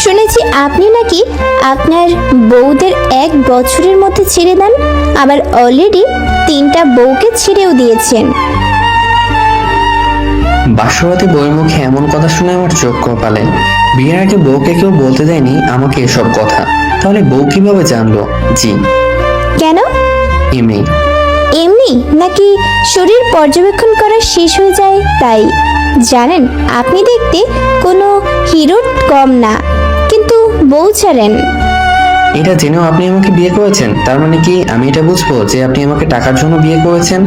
শুনেছি আপনি নাকি আপনার বউদের 1 বছরের মধ্যে ছেড়ে দেন, আবার অলরেডি 3টা বউকে ছেড়েও দিয়েছেন। বাসরাতে বউয়ের মুখে এমন কথা শুনে আমার চোখ কপালে। বিয়ের আগে বউকে কেউ বলতে দেয়নি আমাকে এসব কথা, তাহলে বউ কিভাবে জানলো? জি কেন? এমনি। এমনি নাকি শরীর পর্যবেক্ষণ করা শেষ হয়ে যায় তাই? জানেন, আপনি দেখতে কোনো হিরোর কম না, কিন্তু বউ ছাড়েন। এটা জেনেও আপনি আমাকে বিয়ে করেছেন, তার মানে কি আমি এটা বুঝবো যে আপনি আমাকে টাকার জন্য বিয়ে করেছেন?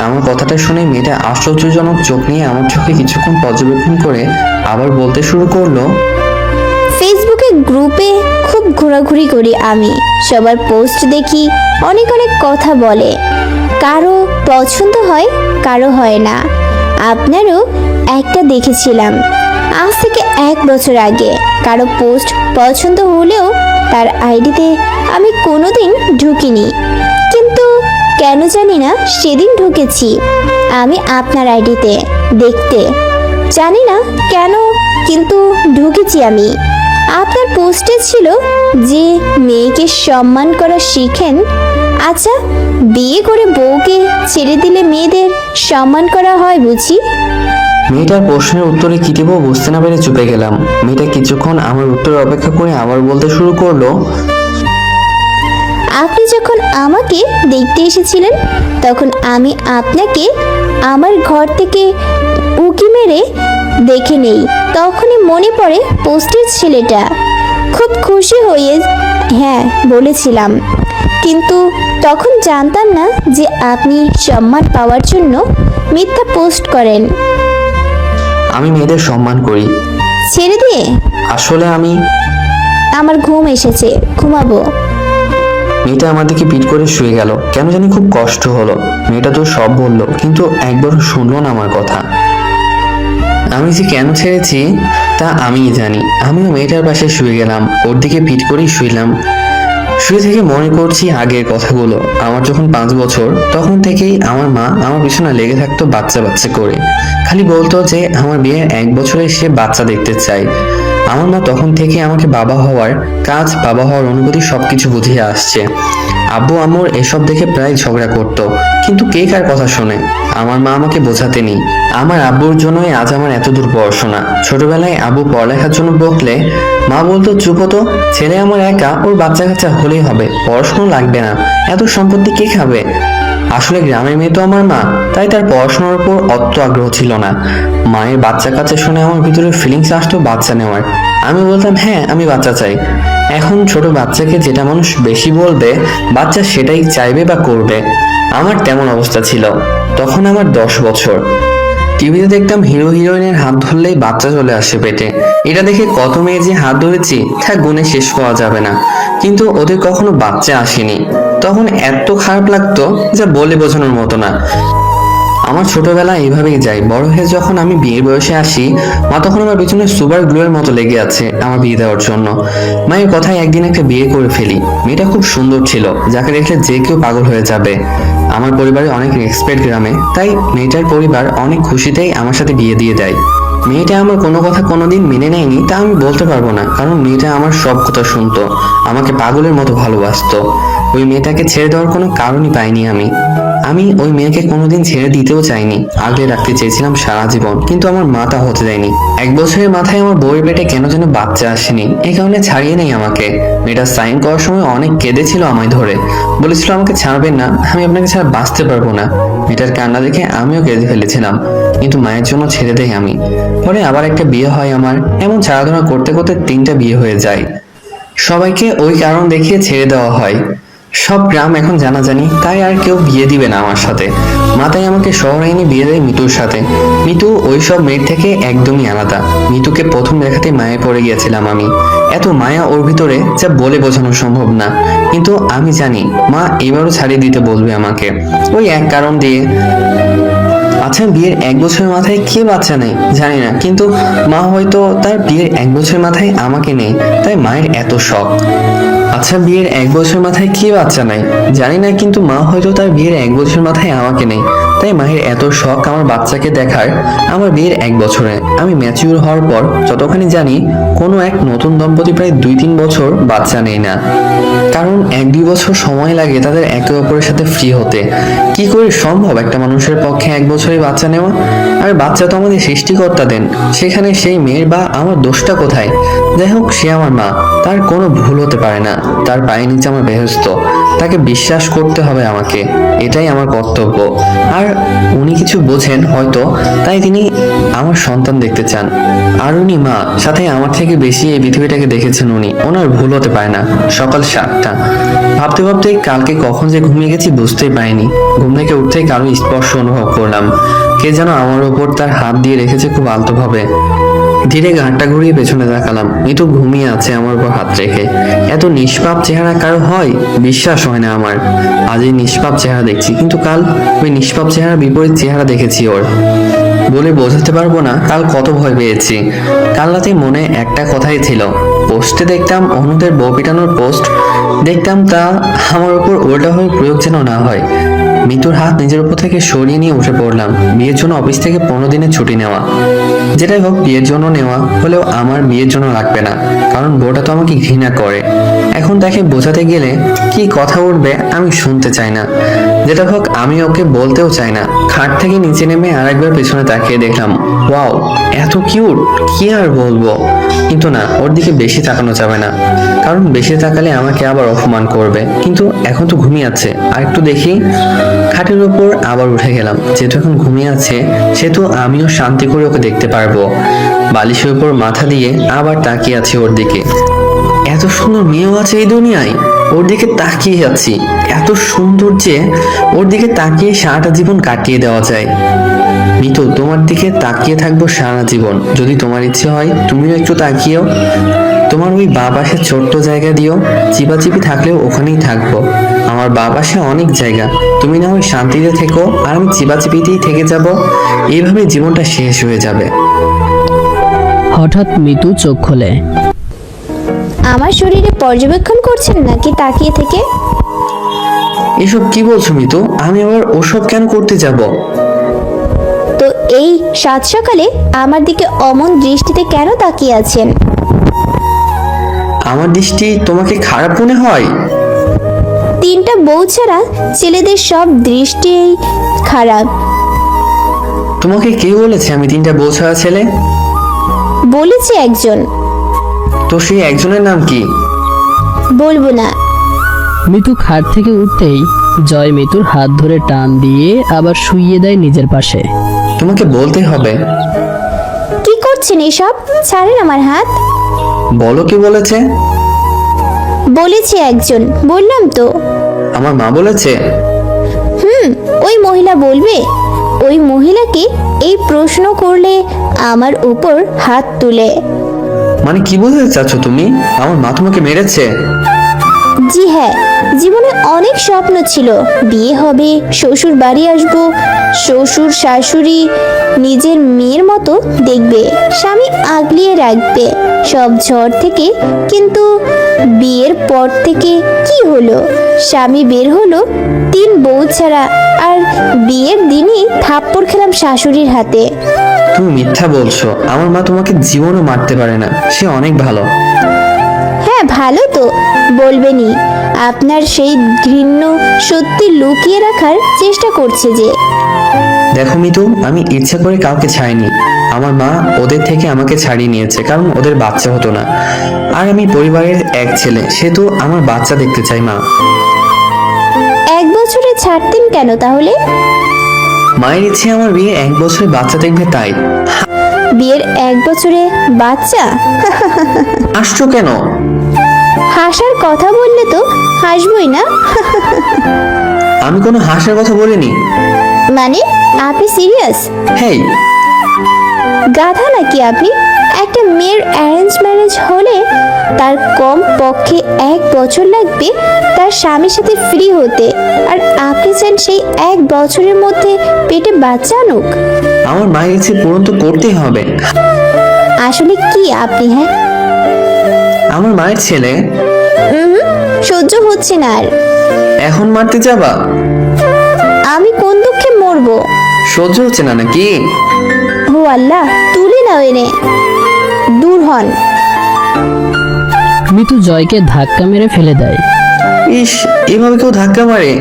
আমার কথাটা শুনে মেয়েটা আশ্চর্যজনক চোখ নিয়ে আমার চোখে কিছুক্ষণ পর্যবেক্ষণ করে আবার বলতে শুরু করলো, ফেসবুকে গ্রুপে খুব ঘোরাঘুরি করি আমি, সবার পোস্ট দেখি, অনেক অনেক কথা বলে, কারো পছন্দ হয় কারো হয় না। আপনারও একটা দেখেছিলাম আজ থেকে 1 বছর আগে, কারো পোস্ট পছন্দ হলেও তার আইডিতে আমি কোনোদিন ঢুকিনি, কিন্তু কেন জানি না সেদিন ঢুকেছি আমি আপনার আইডিতে দেখতে, জানি না কেন, কিন্তু ঢুকেছি আমি। আপনার পোস্টে ছিল যে মেয়েকে সম্মান করা শিখেন। আচ্ছা, বিয়ে করে বউকে ছেড়ে দিলে মেয়েদের সম্মান করা হয় বুঝি? মেয়েটার প্রশ্নের উত্তরে কি দেবো বুঝতে না পেরে চুপে গেলাম। মেয়েটা কিছুক্ষণ আমার উত্তর অপেক্ষা করে আবার বলতে শুরু করলো, আপনি যখন আমাকে দেখতে এসেছিলেন তখন আমি আপনাকে আমার ঘর থেকে উকি মেরে দেখে নেই, তখনই মনে পড়ে পোস্টের ছেলেটা, খুব খুশি হয়ে হ্যাঁ বলেছিলাম, কিন্তু তখন জানতাম না যে আপনি সম্মান পাওয়ার জন্য মিথ্যা পোস্ট করেন। আমি মেয়েদের সম্মান করি। ছেড়ে দিয়ে আসলে আমি। আমার ঘুম এসেছে, ঘুমাবো। মেয়েটা আমার দিকে পিট করে শুয়ে গেল। কেন জানি খুব কষ্ট হলো। মেয়েটা তো সব বললো, কিন্তু একবারও শুনলো না আমার কথা। আমি যে কেন ছেড়েছি তা আমিই জানি। আমিও মেয়েটার পাশে শুয়ে গেলাম, ওর দিকে পিট করেই শুইলাম। শুয়ে থেকে মনে করছি আগের কথাগুলো। আমার যখন 5 বছর তখন থেকেই আমার মা আমার পিছনে লেগে থাকতো বাচ্চা বাচ্চা করে, খালি বলতো যে আমার বিয়ের 1 বছরে সে বাচ্চা দেখতে চায়। আমার মা তখন থেকে আমাকে বাবা হওয়ার কাজ, বাবা হওয়ার অনুভূতি সবকিছু বুঝিয়ে আসছে। আব্বু আম্মুর এসব দেখে প্রায় ঝগড়া করতো, কিন্তু কে কার কথা শোনে? আমার মা আমাকে বোঝাতে নেই। আমার আব্বুর জন্যই আজ আমার এত দূর পড়াশোনা। ছোটবেলায় আব্বু পড়ালেখার জন্য বকলে মা বলতো, চুপ হতো, ছেলে আমার একা, ওর বাচ্চা কাচ্চা হলেই হবে, পড়াশোনা লাগবে না, এত সম্পত্তি কে খাবে? আসলে গ্রামের মেয়ে তো আমার মা, তাই তার পড়াশোনার উপর অত আগ্রহ ছিল না। মায়ের বাচ্চা কাচ্চা শুনে আমার ভিতরে ফিলিংস আসতো বাচ্চা নেওয়ার। আমি বলতাম হ্যাঁ আমি বাচ্চা চাই। এখন ছোট বাচ্চাকে যেটা মানুষ বেশি বলবে বাচ্চা সেটাই চাইবে বা করবে। আমার তেমন অবস্থা ছিল। তখন আমার 10 বছর। টিভিতে দেখতাম হিরো হিরোইনের হাত ধরলেই বাচ্চা চলে আসে পেটে। এটা দেখে কত মেয়ে যে হাত ধরেছি তা গুণে শেষ করা যাবে না, কিন্তু ওদের কখনো বাচ্চা আসেনি। তখন এত খারাপ লাগতো যা বলে বোঝানোর মতো না। আমার ছোটবেলা এইভাবেই যায়। বড় হয়ে যখন আমি বিয়ের বয়সে আসি, মা তখন আমার পেছনে সুপার গ্লুয়ের মতো লেগে আছে আমার বিয়ে দেওয়ার জন্য। মায়ের কথায় একদিন একটা বিয়ে করে ফেলি। মেয়েটা খুব সুন্দর ছিল, যাকে দেখলে যে কেউ পাগল হয়ে যাবে। আমার পরিবারে অনেক রেসপেক্ট গ্রামে, তাই মেয়েটার পরিবার অনেক খুশিতেই আমার সাথে বিয়ে দিয়ে দেয়। মেয়েটা আমার কোনো কথা কোনোদিন মেনে নেয়নি তা আমি বলতে পারবো না, কারণ মেয়েটা আমার সব কথা শুনতো, আমাকে পাগলের মতো ভালোবাসতো। ওই মেয়েটাকে ছেড়ে দেওয়ার কোনো কারণই পাইনি আমি ওই মেয়েকে কোনোদিন ছেড়ে দিতেও চাইনি, আগলে রাখতে চেয়েছিলাম সারা জীবন, কিন্তু আমার মা তা হতে দেয়নি। 1 বছরের মাথায় আমার বউয়ের পেটে কেন যেন বাচ্চা আসেনি, এই কারণে ছাড়িয়ে নেই আমাকে। মেয়েটা সাইন করার সময় অনেক কেঁদেছিল আমায় ধরে, বলেছিল আমাকে ছাড়বেন না, আমি আপনাকে ছাড়া বাঁচতে পারবো না। মেয়েটার কান্না দেখে আমিও কেঁদে ফেলেছিলাম, কিন্তু মায়ের জন্য ছেড়ে দেই আমি। পরে আবার একটা বিয়ে হয় আমার। এমন ছাড়াধরা করতে করতে 3টা বিয়ে হয়ে যায়। সবাইকে ওই কারণ দেখিয়ে ছেড়ে দেওয়া হয়। সব গ্রাম এখন জানাজানি, তাই আর কেউ বিয়ে দিবে না আমার সাথে। মাতাই আমাকে শহরে এনে বিয়ে দেয় মিতুর সাথে। মিতু ওই সব মেয়ের থেকে একদমই আলাদা। মিতুকে প্রথম দেখাতে মায়ে পড়ে গিয়েছিলাম আমি। এত মায়া ওর ভিতরে যা বলে বোঝানো সম্ভব না, কিন্তু আমি জানি মা এবারও ছাড়িয়ে দিতে বলবে আমাকে, ওই এক কারণ দিয়ে। আচ্ছা, বিয়ের 1 বছরের মাথায় কে বাচ্চা নেই জানি না, কিন্তু মা হয়তো তার বিয়ের 1 বছরের মাথায় আমাকে নেই, তাই মায়ের এত শখ। আচ্ছা, বিয়ের 1 বছর মাথায় কি বাচ্চা নাই জানি না, কিন্তু মা হয়তো তার বিয়ের 1 বছর মাথায় আমাকে নেই, তাই মায়ের এত শখ আমার বাচ্চাকে দেখার। আমার বিয়ের 1 বছরে আমি ম্যাচিউর হওয়ার পর যতখানি জানি, কোনো এক নতুন দম্পতি প্রায় 2-3 বছর বাচ্চা নেই না, কারণ 1-2 বছর সময় লাগে তাদের একে অপরের সাথে ফ্রি হতে। কি করে সম্ভব একটা মানুষের পক্ষে 1 বছরে বাচ্চা নেওয়া? আর বাচ্চা তো আমাদের সৃষ্টিকর্তা দেন, সেখানে সেই মেয়ের বা আমার দোষটা কোথায়? যাই হোক, সে আমার মা, তার কোনো ভুল হতে পারে না। তার পায়ের নিচে আমার বেহেশত, তাকে বিশ্বাস করতে হবে আমাকে, এটাই আমার কর্তব্য। আর উনি কিছু বোঝেন হয়তো, তাই তিনি আমার সন্তান দেখতে চান। আর উনি মা, সাথে আমার থেকে বেশি এই পৃথিবীটাকে দেখেছেন উনি, ওনার ভুল হতে পারে না। সকাল 7টা, ভাবতে ভাবতে কালকে কখন যে ঘুমিয়ে গেছি বুঝতেই পারিনি। ঘুম থেকে উঠতেই কারো স্পর্শ অনুভব করলাম, কে যেন আমার উপর তার হাত দিয়ে রেখেছে খুব আলতোভাবে। ধীরে ঘাটটা ঘুরিয়ে পেছনে তাকালাম, মিতু ঘুমিয়ে আছে আমার উপর হাত রেখে। এত নিষ্পাপ চেহারা কারো হয়? বিশ্বাস হয় না আমার। আজ এই নিষ্পাপ চেহারা দেখছি, কিন্তু কাল ওই নিষ্পাপ চেহারা বিপরীত চেহারা দেখেছি ওর। বলে বোঝাতে পারবো না কাল কত ভয় পেয়েছি। কাল রাতে মনে একটা কথাই ছিল, পোস্টে দেখতাম অনুদের বউ পিটানোর পোস্ট, দেখতাম তা আমার উপর উল্টা হয়ে প্রয়োগ যেন না হয়। মিতুর হাত নিজের উপর থেকে সরিয়ে নিয়ে উঠে পড়লাম। বিয়ের জন্য অফিস থেকে 15 দিনের ছুটি নেওয়া, যেটাই হোক বিয়ের জন্য নেওয়া হলেও আমার বিয়ের জন্য লাগবে না, কারণ বউটা তো আমাকে ঘৃণা করে। এখন তাকে বোঝাতে গেলে কি কথা উঠবে আমি শুনতে চাই না, যেটা হোক আমি ওকে বলতেও চাই না। খাট থেকে নিচে নেমে আরেকবার পেছনে তাকিয়ে দেখলাম, ওয়াও এত কিউট, কি আর বলবো। কিন্তু না, ওর দিকে বেশি তাকানো যাবে না, কারণ বেশি তাকালে আমাকে আবার অপমান করবে। কিন্তু এখন তো ঘুমিয়ে আছে, আর একটু দেখি। খাটের উপর আবার উঠে গেলাম, যেহেতু এখন ঘুমিয়ে আছে সেহেতু আমিও শান্তি করে ওকে দেখতে পারবো। বালিশের উপর মাথা দিয়ে আবার তাকিয়ে আছি ওর দিকে। এত সুন্দর মেয়েও আছে এই দুনিয়ায়, ওর দিকে তাকিয়ে যাচ্ছি। এত সুন্দর যে ওর দিকে তাকিয়ে সারাটা জীবন কাটিয়ে দেওয়া যায়। মিতু, তোমার দিকে তাকিয়ে থাকবো সারা জীবন। যদি তোমার ইচ্ছে হয় তুমিও একটু তাকিয়েও। তোমার ওই বাঁ পাশে ছোট্ট জায়গা দিও, চিপাচিপি থাকলেও ওখানেই থাকবো। আমার বাঁ পাশে অনেক জায়গা, তুমি না হয় শান্তিতে থেকো আর আমি চিপাচিপিতেই থেকে যাব। এইভাবে জীবনটা শেষ হয়ে যাবে। হঠাৎ মিতু চোখ খোলে। আমার শরীরে পর্যবেক্ষণ করছেন নাকি তাকিয়ে থেকে? এসব কি বলছো মিতু? আমি আবার ওসব কেন করতে যাব? তো এই সাত সকালে আমার দিকে অমন দৃষ্টিতে কেন তাকিয়ে আছেন? আমার দৃষ্টি তোমাকে খারাপ মনে হয়? 3টা বউ ছাড়া ছেলেদের সব দৃষ্টি খারাপ। তোমাকে কে বলেছে আমি 3টা বউ ছাড়া ছেলে? বলেছে একজন। তো সেই একজনের নাম কি? বলবো না। মিতু খাট থেকে উঠতেই জয় মিতুর হাত ধরে টান দিয়ে আবার শুইয়ে দেয় নিজের পাশে। তোমাকে বলতে হবে। কি করছেন এসব? ছাড়েন আমার হাত। বলো কি বলেছে? বলেছে একজন, বললাম তো। আমার মা বলেছে? ওই মহিলা বলবে? ওই মহিলাকে এই প্রশ্ন করলে আমার উপর হাত তুলে। মানে কি বলতে চাচ্ছ তুমি? আমার মা তোমাকে মেরেছে? জি হ্যাঁ, জীবনে অনেক স্বপ্ন ছিল, বিয়ে হবে, শ্বশুর বাড়ি আসবো, শ্বশুর শাশুড়ি নিজের মেয়ের মতো দেখবে, স্বামী আগলিয়ে রাখবে, সব ঝড় থেকে। কিন্তু বিয়ের পর থেকে কি হলো? স্বামী বের হলো 3 বউ ছাড়া, আর বিয়ের দিনই থাপ্পড় খেলাম শাশুড়ির হাতে। তুমি মিথ্যা বলছো। আমার মা তোমাকে জীবনও মারতে পারে না, সে অনেক ভালো। হ্যাঁ ভালো তো, বলবেনই। আপনার সেই ঘৃণ্য সত্যি লুকিয়ে রাখার চেষ্টা করছে যে। দেখো মিতু, আমি ইচ্ছা করে কাউকে ছাড়িনি। আমার মা ওদের থেকে আমাকে ছাড়িয়ে নিয়েছে, কারণ ওদের বাচ্চা হতো না। আর আমি পরিবারের এক ছেলে, সেহেতু আমার বাচ্চা দেখতে চাই মা। 1 বছরে ছাড়তেন কেন তাহলে? মায়ের ইচ্ছে আমার বিয়ে 1 বছরে বাচ্চা দেখবে, তাই। বিয়ের 1 বছরে বাচ্চা? আসছো কেন? হাসার কথা বললে তো হাসবই না। আমি কোনো হাসার কথা বলিনি। মানে আপনি সিরিয়াস? হেই, গাধা নাকি আপনি? একটা মেয়ের অ্যারেঞ্জ ম্যারেজ হলে তার কম পক্ষে 1 বছর লাগবে তার স্বামীর সাথে ফ্রি হতে, আর আপনি চান সেই 1 বছরের মধ্যে পেটে বাচ্চা আনুক? আমার মায়ের ইচ্ছে পূরণ তো করতেই হবে। আসলে কি আপনি? হ্যাঁ, আমার মায়ের ছেলে। সহ্য হচ্ছে না আর। এখন মারতে যাবা? আমি কোন দুঃখে মরবো? সহ্য হচ্ছে না নাকি? ও আল্লাহ, তুলে নাও এনে, দূর হন। মিতু জয়কে ধাক্কা মেরে ফেলে দেয়। ইস, এভাবে কেউ ধাক্কা মারে?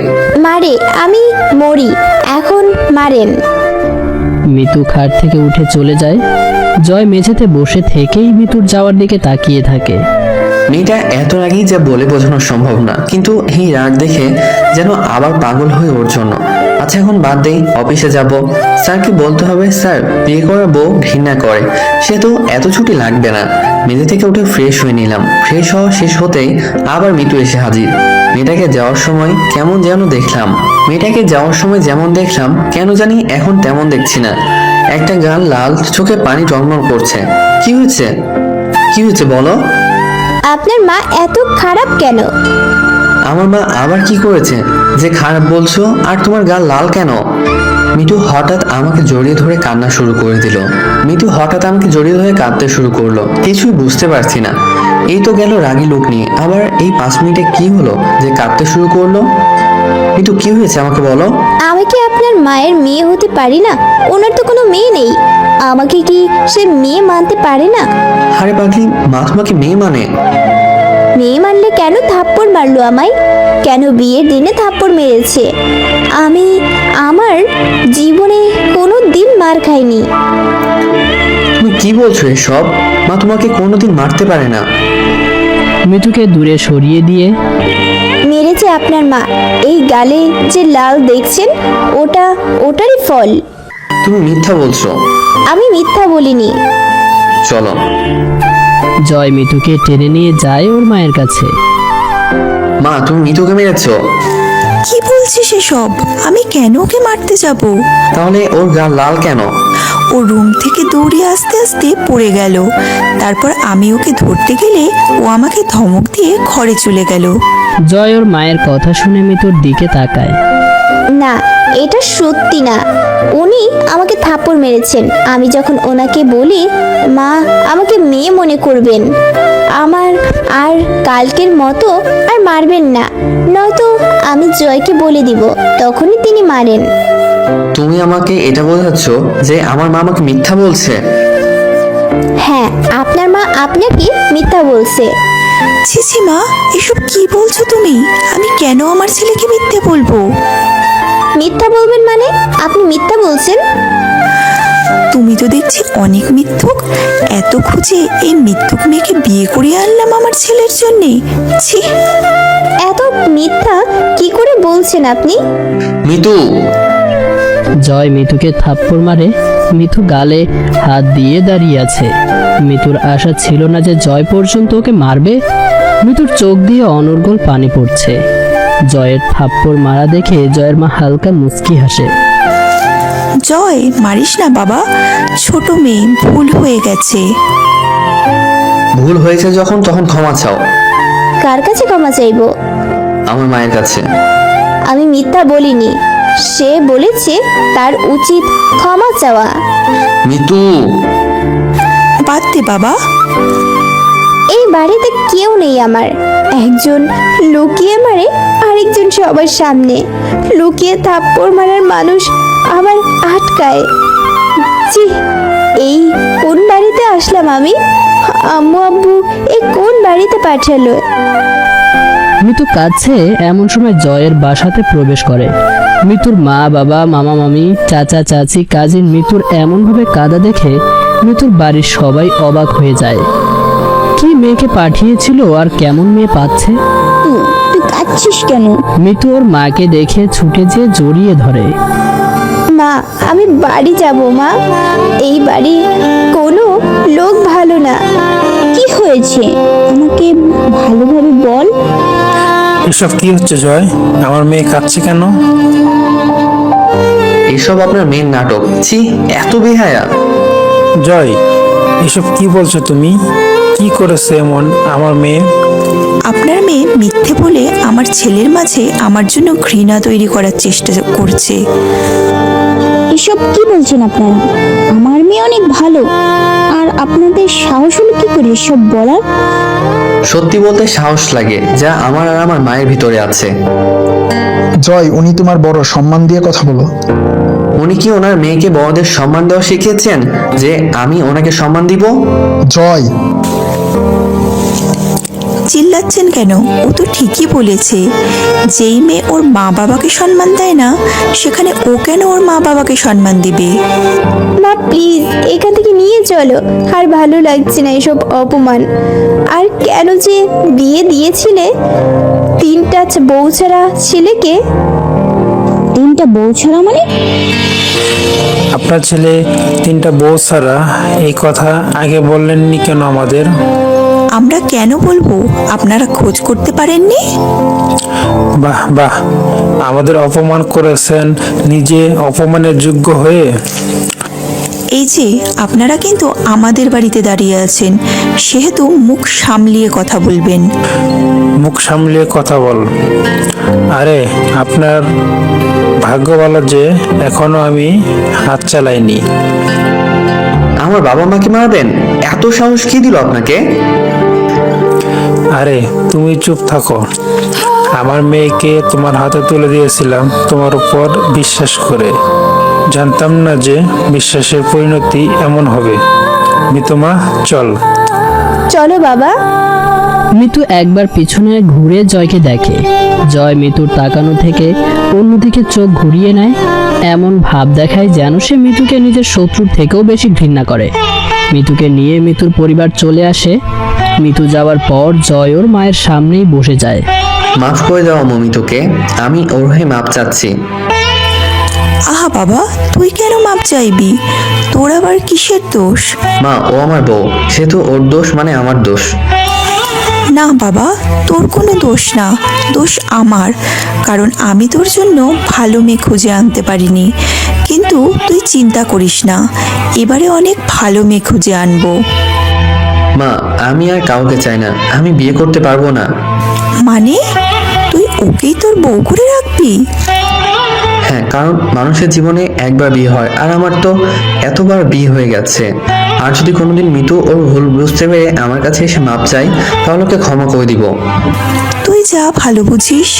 মারে, আমি মরি, এখন মারেন। মিতু খাট থেকে উঠে চলে যায়। জয় মেঝেতে বসে থেকেই মিতুর যাওয়ার দিকে তাকিয়ে থাকে। মেয়েটা এত রাগী যে বলে বোঝানো সম্ভব না, কিন্তু এই রাগ দেখে যেন আবার পাগল হয়ে ওর জন্য। আচ্ছা এখন বাদ দেই, অফিসে যাব। স্যারকে বলতে হবে স্যার বিয়ে করা বউ ঘৃণা করে, সে তো এত ছুটি লাগবে না। মেঝে থেকে উঠে ফ্রেশ হয়ে নিলাম। ফ্রেশ হওয়া শেষ হতেই আবার মিতু এসে হাজির। মেয়েটাকে যাওয়ার সময় কেমন যেন দেখলাম, কেন জানি এখন তেমন দেখছি না। একটা গাল লাল, চোখে পানি টলমল করছে। কি হয়েছে বলো? আপনার মা এত খারাপ কেন? আমার মা আবার কি করেছে যে খারাপ বলছো? আর তোমার গাল লাল কেন? মিতু হঠাৎ আমাকে জড়িয়ে ধরে কাঁদতে শুরু করলো। কিছুই বুঝতে পারছি না। এই তো গেল রাগী লোক নিয়ে, আবার এই 5 মিনিটে কি হলো যে কাঁদতে শুরু করলো? মিতু কি হয়েছে আমাকে বলো। আমি কি আপনার মায়ের মেয়ে হতে পারি না? ওনার তো কোনো মেয়ে নেই, আমাকে কি সে মেয়ে মানতে পারে না? আরে পাগলি, মা তোমাকে মেয়ে মানে? মেয়ে মানলে কেন থাপ্পড় মারলো আমায়? কেন বিয়ের দিনে থাপ্পড় মেরেছে? আমি আমার জীবনে কোনো দিন মার খাইনি। তুমি কি বলছো এসব? মা তোমাকে কোনোদিন মারতে পারে না। মিতুকে দূরে সরিয়ে দিয়ে মেরেছে আপনার মা। এই গালে যে লাল দেখছেন, ওটারই ফল। তুমি মিথ্যা বলছো। আমি মিথ্যা বলিনি। চলো। জয় মিতুকে টেনে নিয়ে যায় ওর মায়ের কাছে। মা তুমি মিতুকে মেরেছো? কি বলছিস এসব? আমি কেন ওকে মারতে যাব? তাহলে ওর গাল লাল কেন? ও রুম থেকে দৌড়ে আস্তে আস্তে পড়ে গেল। তারপর আমি ওকে ধরতে গেলে ও আমাকে ধমক দিয়ে ঘরে চলে গেল। জয় ওর মায়ের কথা শুনে মিতুর দিকে তাকায়। না, এটা সত্যি না। উনি আমাকে থাপ্পড় মেরেছেন। আমি যখন ওনাকে বলি মা আমাকে মেয়ে মনে করবেন, আমার আর কালকের মতো আর মারবেন না, নয়তো আমি জয়কে বলে দিব, তখনই তিনি মারেন। তুমি আমাকে এটা বোঝাচ্ছ যে আমার মা আমাকে মিথ্যা বলছে? হ্যাঁ, আপনার মা আপনাকে মিথ্যা বলছে। ছিছি মা, এসব কি বলছো তুমি? আমি কেন আমার ছেলেকে মিথ্যে বলবো? মিথ্যা বলবেন মানে? আপনি মিথ্যা বলছেন? তুমি তো দেখছি অনেক মিথ্যুক। এত খুঁজে এই মিথ্যুক মেয়েকে বিয়ে করিয়ে আনলাম আমার ছেলের জন্যে। ছি! এত মিথ্যা কি করে বলছেন আপনি? মিতু! জয় মিতুকে থাপ্পড় মারে। মিতু গালে হাত দিয়ে দাঁড়িয়ে আছে। মিতুর আশা ছিল না যে জয় পর্যন্ত ওকে মারবে। মিতুর চোখ দিয়ে অনর্গল পানি পড়ছে। জয়ের থাপ্পড় মারা দেখে জয়ের মা হালকা মুচকি হাসে। জয়, মারিস না বাবা, ছোট মেয়ে, ভুল হয়ে গেছে। ভুল হয়েছে যখন, তখন ক্ষমা চাও। কার কাছে ক্ষমা চাইবো? আমার মায়ের কাছে। আমি মিথ্যা বলিনি। সে বলেছে তার উচিত ক্ষমা চাওয়া। মিতু! বাদ দে বাবা। এই বাড়িতে কেউ নেই আমার। একজন লুকিয়ে মারে, আরেকজন সবার সামনে। লুকিয়ে থাপ্পড় মারার মানুষ আবার আটকায়। ছি, এই কোন বাড়িতে আসলাম আমি? আম্মু আব্বু এই কোন বাড়িতে পাঠালো? মিতু কাঁদছে এমন সময় জয়ের বাসাতে প্রবেশ করে। মিতুর মা বাবা, মামা মামি, চাচা চাচি, কাজিন মিতুর এমনভাবে কাঁদা দেখে মিতুর বাড়ির সবাই অবাক হয়ে যায়। কি মেয়েকে পাঠিয়েছিল আর কেমন মেয়ে পাচ্ছে? তুই কাঁদছিস কেন? মিতু ওর মাকে দেখে ছুটে যেয়ে জড়িয়ে ধরে। মা, আমি বাড়ি যাব মা। এই বাড়ির কোনো লোক ভালো না। কি হয়েছে আমাকে ভালোভাবে বল। এসব কি হচ্ছে জয়? আমার মেয়ে কাঁদছে কেন? এসব আপনার মেয়ের নাটক। ছি, এত বেহায়া! জয়, এসব কি বলছো তুমি? কি করেছে এমন আমার মেয়ে? আপনার মেয়ে মিথ্যে বলে আমার ছেলের মাঝে আমার জন্য ঘৃণা তৈরি করার চেষ্টা করছে। এসব কি বলছেন আপনারা? আমার মেয়ে অনেক ভালো, আর আপনাদের সাহস হলো কি করে এসব বলার? সত্যি বলতে সাহস লাগে, যা আমার আর আমার মায়ের ভিতরে আছে। জয়, উনি তোমার বড়, সম্মান দিয়ে কথা বলো। উনি কি ওনার মেয়েকে বড়দের সম্মান দেওয়া শিখিয়েছেন যে আমি ওনাকে সম্মান দিব? জয়, চিল্লাচ্ছেন কেন? ও তো ঠিকই বলেছে। যেই মেয়ে ওর মা বাবাকে সম্মান দেয় না, সেখানে ও কেন ওর মা বাবাকে সম্মান দিবে? মা প্লিজ এখান থেকে নিয়ে চলো, আর ভালো লাগছে না এসব অপমান। আর কেন যে বিয়ে দিয়েছিলে 3টা বউ ছাড়া ছেলেকে? 3টা বউ ছাড়া মানে? আপনার ছেলে 3টা বউ ছাড়া, এই কথা আগে বললেননি কেন আমাদের? আমরা কেন বলবো? আপনারা খোঁজ করতে পারেননি? বাহ বাহ, আমাদের অপমান করেছেন নিজে অপমানের যোগ্য হয়ে। এই যে আপনারা কিন্তু আমাদের বাড়িতে দাঁড়িয়ে আছেন, সেহেতু মুখ সামলিয়ে কথা বলবেন। মুখ সামলিয়ে কথা বল। আরে আপনার ভাগ্য ভালো যে এখনো আমি হাত চালাইনি। আমার বাবা মাকে মারবেন? এত সাহস কি দিল আপনাকে? আরে তুমি চুপ থাকো। আমার মেয়েকে তোমার হাতে তুলে দিয়েছিলাম তোমার উপর বিশ্বাস করে। জানতাম না যে বিশ্বাসের পরিণতি এমন হবে। মিতুমা, চল। চলো বাবা। মিতু একবার পিছনে ঘুরে জয়কে দেখে। জয় মিতুর তাকানো থেকে অন্যদিকে চোখ ঘুরিয়ে নেয়, এমন ভাব দেখায় যেন সে মিতুকে নিজের শত্রুর থেকেও বেশি ঘৃণা করে। মিতুকে নিয়ে মিতুর পরিবার চলে আসে। মিতু যাওয়ার পর জয় ওর মায়ের সামনেই বসে যায়। মাফ করে দাও মমিতুকে, আমি ওর হয়ে মাপ চাচ্ছি। আহা বাবা, তুই কেন মাপ চাইবি? তোর আবার কিসের দোষ? মা, ও আমার বউ, সেহেতু ওর দোষ মানে আমার দোষ। না বাবা, তোর কোনো দোষ না, দোষ আমার। কারণ আমি তোর জন্য ভালো মেয়ে খুঁজে আনতে পারিনি। কিন্তু তুই চিন্তা করিস না, এবারে অনেক ভালো মেয়ে খুঁজে আনবো। মা, আমি আর কাউকে চাই না, আমি বিয়ে করতে পারবো না। মানে তুই ওকেই তোর বউ করে রাখবি? হ্যাঁ, কারণ মানুষের জীবনে একবার বিয়ে হয়, আর আমার তো এতবার বিয়ে হয়ে গেছে। আর যদি কোনোদিন মিতু ওর ভুল বুঝতে পেরে আমার কাছে এসে মাপ চাই, তাহলে ওকে ক্ষমা করে দিব। তুই যা ভালো বুঝিস।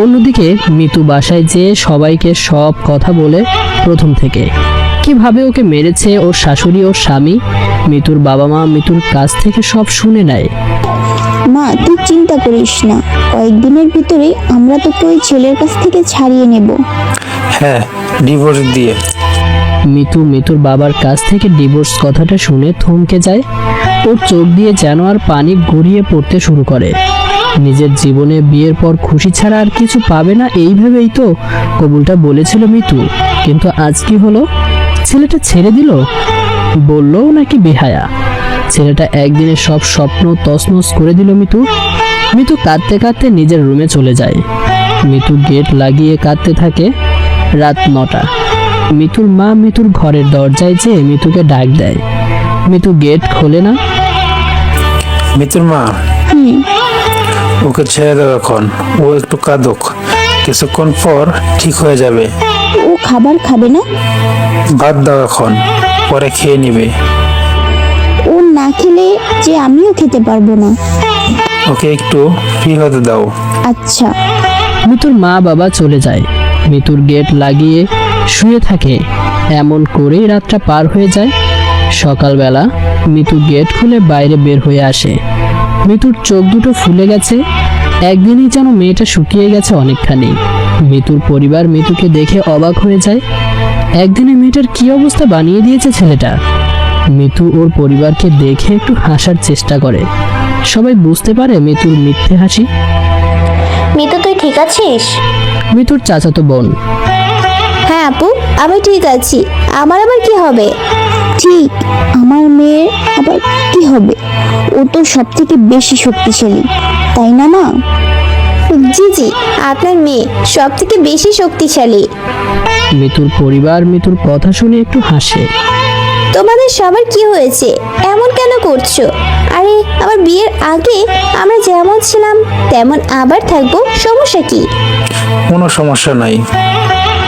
অন্যদিকে মিতু বাসায় যেয়ে সবাইকে সব কথা বলে প্রথম থেকে কিভাবে ওকে মেরেছে ওর শাশুড়ি ওর স্বামী। মিতুর বাবা মা মিতুর কাছ থেকে সব শুনে নেয়। মা তুই চিন্তা করিস না, কয়েকদিনের ভিতরেই আমরা তোকে ওই ছেলের কাছ থেকে ছাড়িয়ে নেব। হ্যাঁ, ডিভোর্স দিয়ে। মিতুর বাবার কাছ থেকে ডিভোর্স কথাটা শুনে থমকে যায়। ওর চোখ দিয়ে যেন আর পানি গড়িয়ে পড়তে শুরু করে। নিজের জীবনে বিয়ের পর খুশি ছাড়া আর কিছু পাবে না এই ভেবেই তো কবুলটা বলেছিল মিতু। কিন্তু আজ কি হলো? ছেলেটা ছেড়ে দিল, বললও নাকি বেহায়া। ছেলেটা একদিনে সব স্বপ্ন তছনছ করে দিল মিতু কাঁদতে কাঁদতে নিজের রুমে চলে যায়। মিতু গেট লাগিয়ে কাঁদতে থাকে। রাত 9টা। মিতুর মা মিতুর ঘরের দরজায় যেয়ে মিতুকে ডাক দেয়। মিতু গেট খোলে না। মিতুর মা, ওকে ছেড়ে দাও এখন, ও একটু কাঁদুক, কিছুক্ষণ পর ঠিক হয়ে যাবে। ও খাবার খাবে না? ভাত দাও এখন, পরে খেয়ে নিবে। ও না খেলে যে আমিও খেতে পারবো না। ওকে একটু ফ্রি হতে দাও। আচ্ছা। মিতুর মা বাবা চলে যায়। মিতুর গেট লাগিয়ে শুয়ে থাকে। এমন করেই রাতটা পার হয়ে যায়। সকালবেলা মিতু গেট খুলে বাইরে বের হয়ে আসে। মিতুর চোখ দুটো ফুলে গেছে। একদিনই যেন মেয়েটা শুকিয়ে গেছে অনেকখানি। মিতুর পরিবার মিতুকে দেখে অবাক হয়ে যায়। একদিনে মেয়েটার কি অবস্থা বানিয়ে দিয়েছে ছেলেটা। মিতু ওর পরিবারকে দেখে একটু হাসার চেষ্টা করে। সবাই বুঝতে পারে মিতুর মিথ্যে হাসি। মিতু তুই ঠিক আছিস? মিতুর চাচাতো বোন। হ্যাঁ আপু, আমি ঠিক আছি। আমার আবার কি হবে? ঠিক, আমার মেয়ের আবার কি হবে? ও তো সব থেকে বেশি শক্তিশালী, তাই না মা? জি জি, আপনার মেয়ে সব থেকে বেশি শক্তিশালী। মিতুর পরিবার মিতুর কথা শুনে একটু হাসে। তোমাদের সবার কি হয়েছে? এমন কেন করছো? আরে আমার বিয়ের আগে আমরা যেমন ছিলাম তেমন আবার থাকবো, সমস্যা কি? কোনো সমস্যা নাই।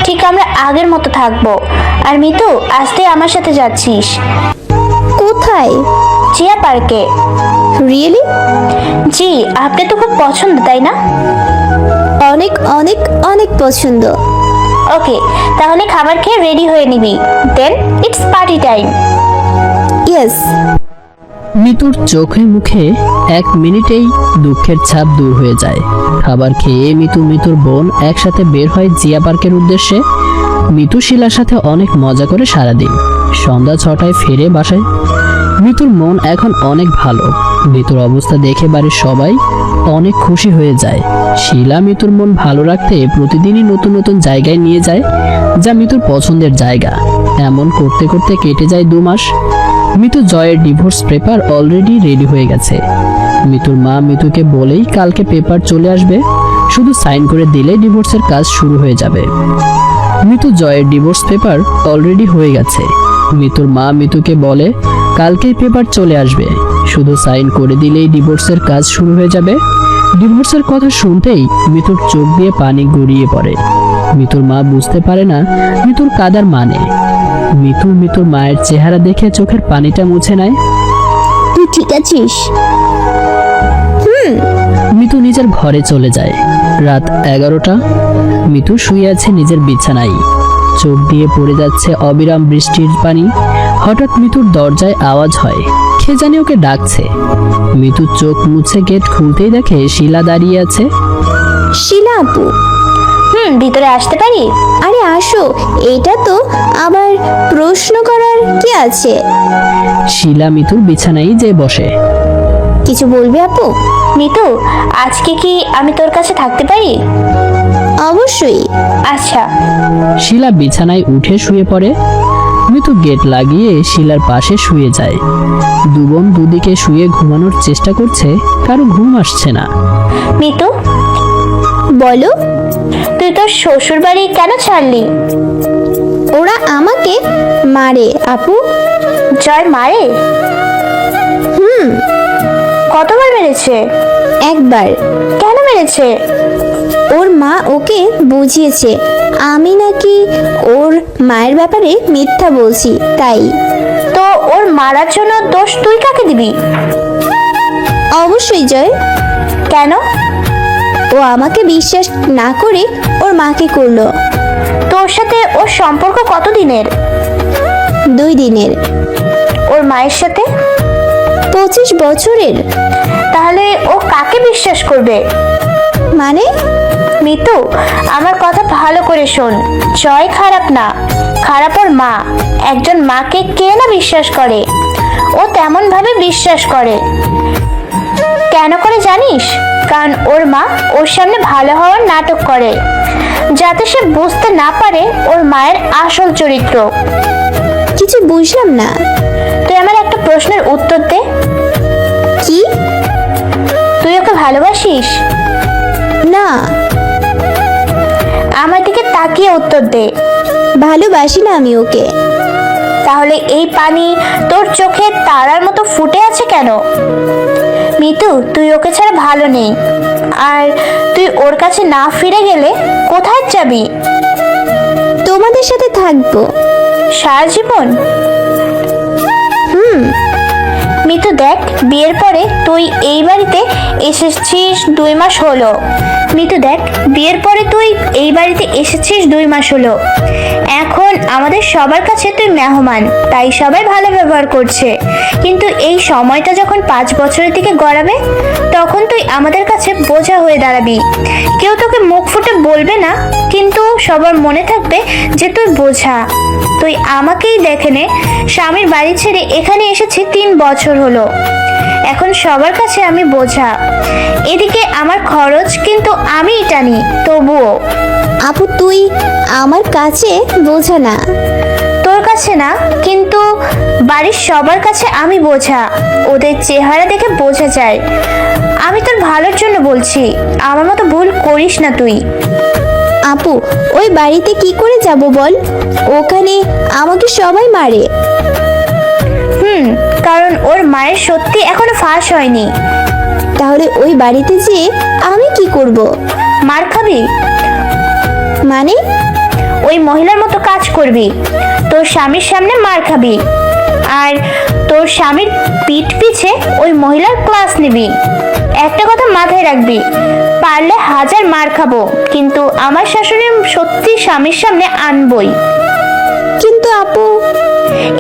ঠিক আমরা আগের মতো থাকবো। আর মিতু, আজ তুই আমার সাথে যাচ্ছিস কোথায়? চিয়া পার্কে। রিয়েলি? জি, আপনি তো খুব পছন্দ, তাই না? অনেক অনেক অনেক পছন্দ। ওকে, তাহলে খাবার খেয়ে রেডি হয়ে নিবি। দেন ইটস পার্টি টাইম। ইয়েস। মিতুর চোখে মুখে 1 মিনিটেই দুঃখের ছাপ দূর হয়ে যায়। খাবার খেয়ে মিতুর বোন একসাথে বের হয় জিয়া পার্কের উদ্দেশ্যে। মিতু শিলার সাথে অনেক মজা করে সারাদিন। সন্ধ্যা 6টায় ফিরে বাসায়। মিতুর মন এখন অনেক ভালো। মিতুর অবস্থা দেখে বাড়ির সবাই অনেক খুশি হয়ে যায়। শিলা মিতুর মন ভালো রাখতে প্রতিদিনই নতুন নতুন জায়গায় নিয়ে যায়, যা মিতুর পছন্দের জায়গা। এমন করতে করতে কেটে যায় 2 মাস। মিতু জয়ের ডিভোর্স পেপার অলরেডি রেডি হয়ে গেছে। মিতুর মা মিতুকে বলেই কালকে পেপার চলে আসবে, শুধু সাইন করে দিলে ডিভোর্সের কাজ শুরু হয়ে যাবে। মিতু জয়ের ডিভোর্স পেপার অলরেডি হয়ে গেছে। মিতুর মা মিতুকে বলে কালকেই পেপার চলে আসবে, শুধু সাইন করে দিলেই ডিভোর্সের কাজ শুরু হয়ে যাবে। ডিভোর্সের কথা শুনতেই মিতুর চোখ দিয়ে পানি গড়িয়ে পড়ে। মিতুর মা বুঝতে পারে না মিতুর কাদার মানে। মিতুর মায়ের চেহারা দেখে চোখের পানিটা মুছে নেয়। তুই ঠিক আছিস? মিতু নিজের ঘরে চলে যায়। রাত 11টা। মিতু শুয়ে আছে নিজের বিছানায়। চোখ দিয়ে পড়ে যাচ্ছে অবিরাম বৃষ্টির পানি। হঠাৎ মিতুর দরজায় আওয়াজ হয়, কে জানি ওকে ডাকছে। মিতু চোখ মুছে গেট খুলতেই দেখে শিলা দাঁড়িয়ে আছে। শিলা আপু। ভিতরে আসতে পারি? আরে আসো, এটা তো আবার প্রশ্ন করার কি আছে? শিলা মিতুর বিছানায় যে বসে। কিছু বলবে আপু? মিতু, আজকে কি আমি তোর কাছে থাকতে পারি? অবশ্যই। আচ্ছা। শিলা বিছানায় উঠে শুয়ে পড়ে। মিতু গেট লাগিয়ে শিলার পাশে শুয়ে যায়। বোন দুদিকে শুয়ে ঘুমানোর চেষ্টা করছে, কারো ঘুম আসছে না। মিতু, বলো। তুই তোর শ্বশুর বাড়ি কেন ছাড়লি? ওরা আমাকে মারে আপু। জয় মারে? কতবার মেরেছে? একবার। কেন মেরেছে? ওর মা ওকে বুঝিয়েছে আমি নাকি ওর মায়ের ব্যাপারে মিথ্যা বলছি, তাই। তো ওর মারার জন্য দোষ তুই কাকে দিবি? অবশ্যই জয়। কেন? ও আমাকে বিশ্বাস না করে ওর মাকে করলো। তোর সাথে ওর সম্পর্ক কতদিনের? 2 দিনের। ওর মায়ের সাথে? 25 বছরের। তাহলে ও কাকে বিশ্বাস করবে? মানে? মিতু, আমার কথা ভালো করে শোন। জয় খারাপ না, খারাপ ওর মা। একজন মাকে কে না বিশ্বাস করে? ও তেমন ভাবে বিশ্বাস করে। কেন করে জানিস? কারণ ওর মা ওর সামনে ভালো হওয়ার নাটক করে, যাতে সে বুঝতে না পারে ওর মায়ের আসল চরিত্র। কিছু বুঝলাম না। তুই আমার একটা প্রশ্নের উত্তর দে। কি? তুই ওকে ভালোবাসিস? না। আমার দিকে তাকিয়ে উত্তর দে। ভালোবাসি না আমি ওকে। তাহলে এই পানি তোর চোখে তারার মতো ফুটে আছে কেন? মিতু, তুই ওকে ছাড়া ভালো নেই। আর তুই ওর কাছে না ফিরে গেলে কোথায় যাবি? তোমাদের সাথে থাকবো সারা জীবন। মিতু দেখ, বিয়ের পরে তুই এই বাড়িতে এসেছিস 2 মাস হলো। মিতু দেখ, বিয়ের পরে তুই এই বাড়িতে এসেছিস 2 মাস হলো। এখন আমাদের সবার কাছে তুই মেহমান, তাই সবাই ভালো ব্যবহার করছে। কিন্তু এই সময়টা যখন 5 বছরের দিকে গড়াবে, তখন তুই আমাদের কাছে বোঝা হয়ে দাঁড়াবি। কেউ তোকে মুখ ফুটে বলবে না, কিন্তু সবার মনে থাকবে যে তুই বোঝা। তুই আমাকেই দেখে নে, স্বামীর বাড়ি ছেড়ে এখানে এসেছি 3 বছর হলো। এখন সবার কাছে আমি বোঝা। এদিকে আমার খরচ কিন্তু আমিই টানি, তবুও। আপু তুই আমার কাছে বোঝা না। তোর কাছে না, কিন্তু বাড়ির সবার কাছে আমি বোঝা। ওদের চেহারা দেখে বোঝা যায়। আমি তোর ভালোর জন্য বলছি, আমার মতো ভুল করিস না তুই। আপু ওই বাড়িতে কি করে যাব বল? ওখানে আমাকে সবাই মারে। কারণ ওর মায়ের সত্যি এখনো ফাঁস হয়নি। তাহলে ওই বাড়িতে যেয়ে আমি কি করব? মার খাবি? মানে? ওই মহিলার মতো কাজ করবি, তোর স্বামীর সামনে মার খাবি। আর তোর স্বামীর পিঠ পিছে ওই মহিলার ক্লাস নিবি। একটা কথা মাথায় রাখবি, পারলে 1000 মার খাবো, কিন্তু আমার শাশুড়ির সত্যি স্বামীর সামনে আনবই। কিন্তু আপু,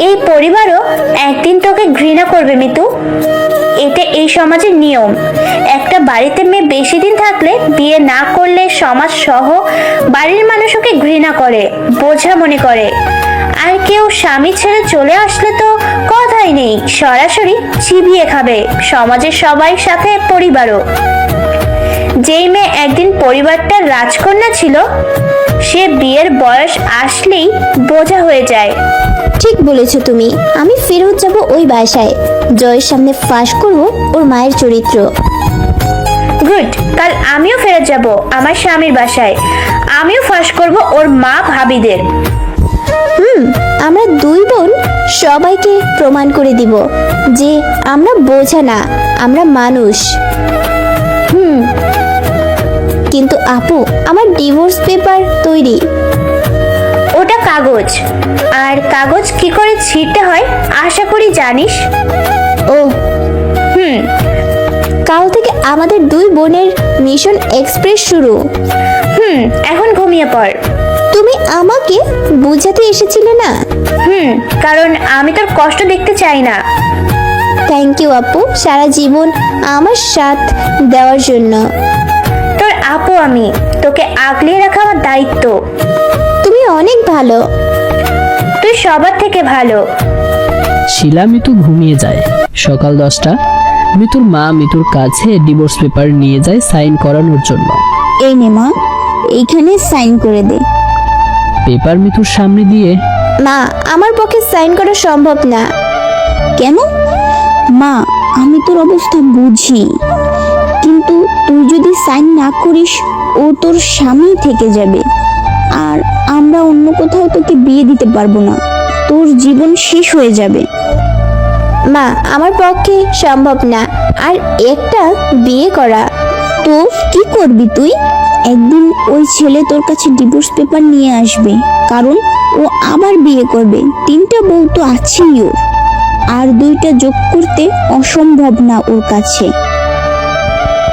এই পরিবারও একদিন তোকে ঘৃণা করবে মিতু। এটা এই সমাজের নিয়ম। একটা বাড়িতে মেয়ে বেশি দিন থাকলে, বিয়ে না করলে সমাজ সহ বাড়ির মানুষ ওকে ঘৃণা করে, বোঝা মনে করে। আর কেউ স্বামী ছেড়ে চলে আসলে তো কথাই নেই, সরাসরি চিবিয়ে খাবে সমাজের সবাই, সাথে পরিবারও। যেই মেয়ে একদিন পরিবারটার রাজকন্যা ছিল, সে বিয়ের বয়স আসলেই বোঝা হয়ে যায়। ঠিক বলেছো তুমি। আমি ফেরত যাব ওই বাসায়, জয়ের সামনে ফাঁস করব ওর মায়ের চরিত্র। গুড, কাল আমিও ফেরত যাব আমার স্বামীর বাসায়, আমিও ফাঁস করব ওর মা ভাবিদের। আমরা দুই বোন সবাইকে প্রমাণ করে দিব যে আমরা বোঝা না, আমরা মানুষ। কিন্তু আপু, আমার ডিভোর্স পেপার তৈরি। ওটা কাগজ, আর কাগজ কি করে ছিঁড়তে হয় আশা করি জানিস। ও কাল থেকে আমাদের দুই বোনের মিশন এক্সপ্রেস শুরু। এখন ঘুমিয়ে পড়। তুমি আমাকে বুঝাতে এসেছিলে না? কারণ আমি তোর কষ্ট দেখতে চাই না। থ্যাংক ইউ আপু, সারা জীবন আমার সাথ দেওয়ার জন্য। তোর আপু আমি, তোকে আগলিয়ে রাখা আমার দায়িত্ব। তুমি অনেক ভালো। তুই সবার থেকে ভালো। শিলা মিতু ঘুমিয়ে যায়। সকাল 10টা। মিতুর মা মিতুর কাছে ডিভোর্স পেপার নিয়ে যায় সাইন করানোর জন্য। এই নে মা, এইখানে সাইন করে দে। পেপার মিতুর সামনে দিয়ে মা, আমার পক্ষে সাইন করা সম্ভব না। কেন? মা, আমি তোর অবস্থা বুঝি, কিন্তু তুই যদি সাইন না করিস ও তোর স্বামী থেকে যাবে, আর আমরা অন্য কোথাও তোকে বিয়ে দিতে পারবো না, তোর জীবন শেষ হয়ে যাবে। মা, আমার পক্ষে সম্ভব না আর একটা বিয়ে করা। তো কি করবি তুই? একদিন ওই ছেলে তোর কাছে ডিভোর্স পেপার নিয়ে আসবে, কারণ ও আবার বিয়ে করবে। 3টা বউ তো আছেই ওর, আর 2টা যোগ করতে অসম্ভব না ওর কাছে।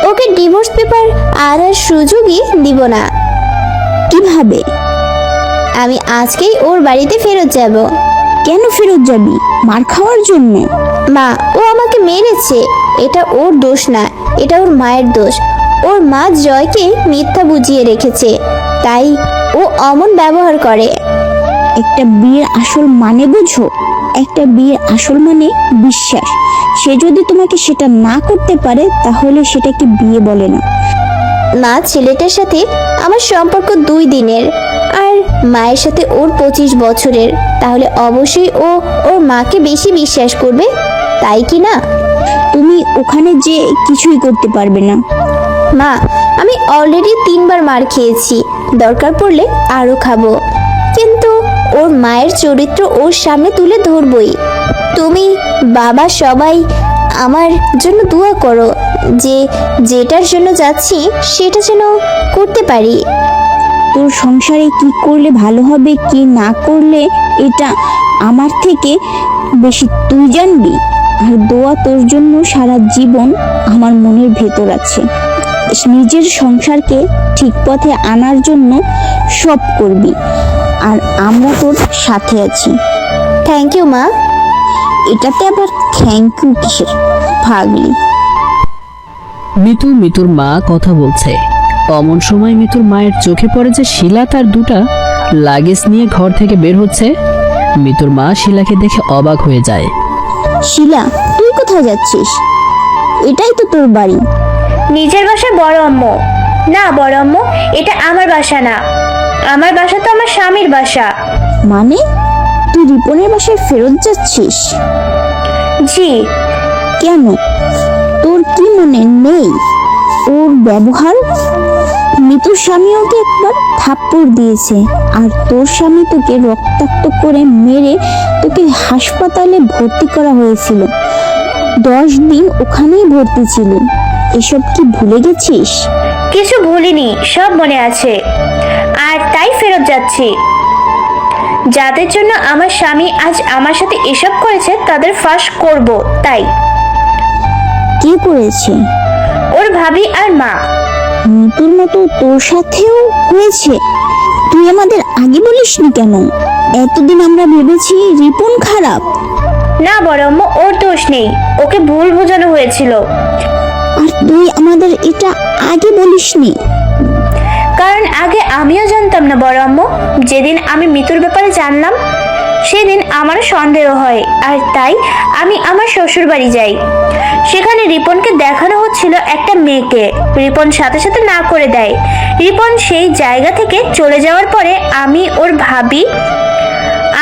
ওকে ডিভোর্স পেপার আনার সুযোগই দিব না। কিভাবে? আমি আজকেই ওর বাড়িতে ফেরত যাব। কেন ফেরত যাবি? মার খাওয়ার জন্য? মা, ও আমাকে মেরেছে, এটা ওর দোষ না, এটা ওর মায়ের দোষ। ওর মা জয়কে মিথ্যা বুঝিয়ে রেখেছে, তাই ও অমন ব্যবহার করে। একটা বিয়ের আসল মানে বুঝো? একটা বিয়ের আসল মানে বিশ্বাস। সে যদি তোমাকে সেটা না করতে পারে, তাহলে সেটাকে বিয়ে বলে না। মা, ছেলেটার সাথে আমার সম্পর্ক 2 দিনের, আর মায়ের সাথে ওর 25 বছরের। তাহলে অবশ্যই ও ওর মাকে বেশি বিশ্বাস করবে, তাই কি না? তুমি ওখানে যে কিছুই করতে পারবে না। মা, আমি অলরেডি 3 বার মার খেয়েছি, দরকার পড়লে আরও খাবো, কিন্তু ওর মায়ের চরিত্র ওর সামনে তুলে ধরবই। তুমি, বাবা, সবাই আমার জন্য দোয়া করো যে যেটার জন্য যাচ্ছি সেটা যেন করতে পারি। তোর সংসারে কি করলে ভালো হবে, কি না করলে, এটা আমার থেকে বেশি তুই জানবি। আর দোয়া তোর জন্য সারা জীবন আমার মনের ভেতর আছে। নিজের সংসারকে ঠিক পথে আনার জন্য সব করবি, আর আমরা তোর সাথে আছি। থ্যাংক ইউ মা। এটাতে আবার থ্যাংক ইউ কিসের? ভাগলি। মিতু মিতুর মা কথা বলছে। অমন সময় মিতুর মায়ের চোখে পড়ে যে শিলা তার 2টা লাগেজ নিয়ে ঘর থেকে বের হচ্ছে। মিতুর মা শিলাকে দেখে অবাক হয়ে যায়। শিলা, তুই কোথায় যাচ্ছিস? এটাই তো তোর বাড়ি। নিজের বাসা বড় আম্মু। না বড় আম্মু, এটা আমার বাসা না, আমার বাসা তো আমার স্বামীর বাসা। মানে তুই রিপনের বাসায় ফেরত যাচ্ছিস? জি। কেন? তোর কি মনে নেই ওর ব্যবহার? মিতুর স্বামী ওকে একবার থাপ্পড় দিয়েছে, আর তোর স্বামী তোকে রক্তাক্ত করে মেরে তোকে হাসপাতালে ভর্তি করা হয়েছিল। 10 দিন ওখানেই ভর্তি ছিলি। এসব কি ভুলে গেছিস? কিছু ভুলিনি, সব মনে আছে, আর তাই ফেরত যাচ্ছি। যাদের জন্য আমার স্বামী আজ আমার সাথে এসব করেছে তাদের ফাঁস করব, তাই। কে করেছে? ওর ভাবি আর মা। মিতুর মতো তোর সাথেও হয়েছে? তুই আমাদের আগে বলিসনি কেন? এতদিন আমরা ভেবেছি রিপন খারাপ। না বড় আম্মু, ওর দোষ নেই, ওকে ভুল বোঝানো হয়েছিল। আর তুই আমাদের এটা আগে বলিসনি? কারণ আগে আমিও জানতাম না বড় আম্মু। যেদিন আমি মিতুর ব্যাপারে জানলাম সেদিন আমারও সন্দেহ হয়, আর তাই আমি আমার শ্বশুর বাড়ি যাই। সেখানে রিপনকে দেখানো হচ্ছিল একটা মেয়েকে। রিপন সাথে সাথে না করে দেয়। রিপন সেই জায়গা থেকে চলে যাওয়ার পরে আমি ওর ভাবি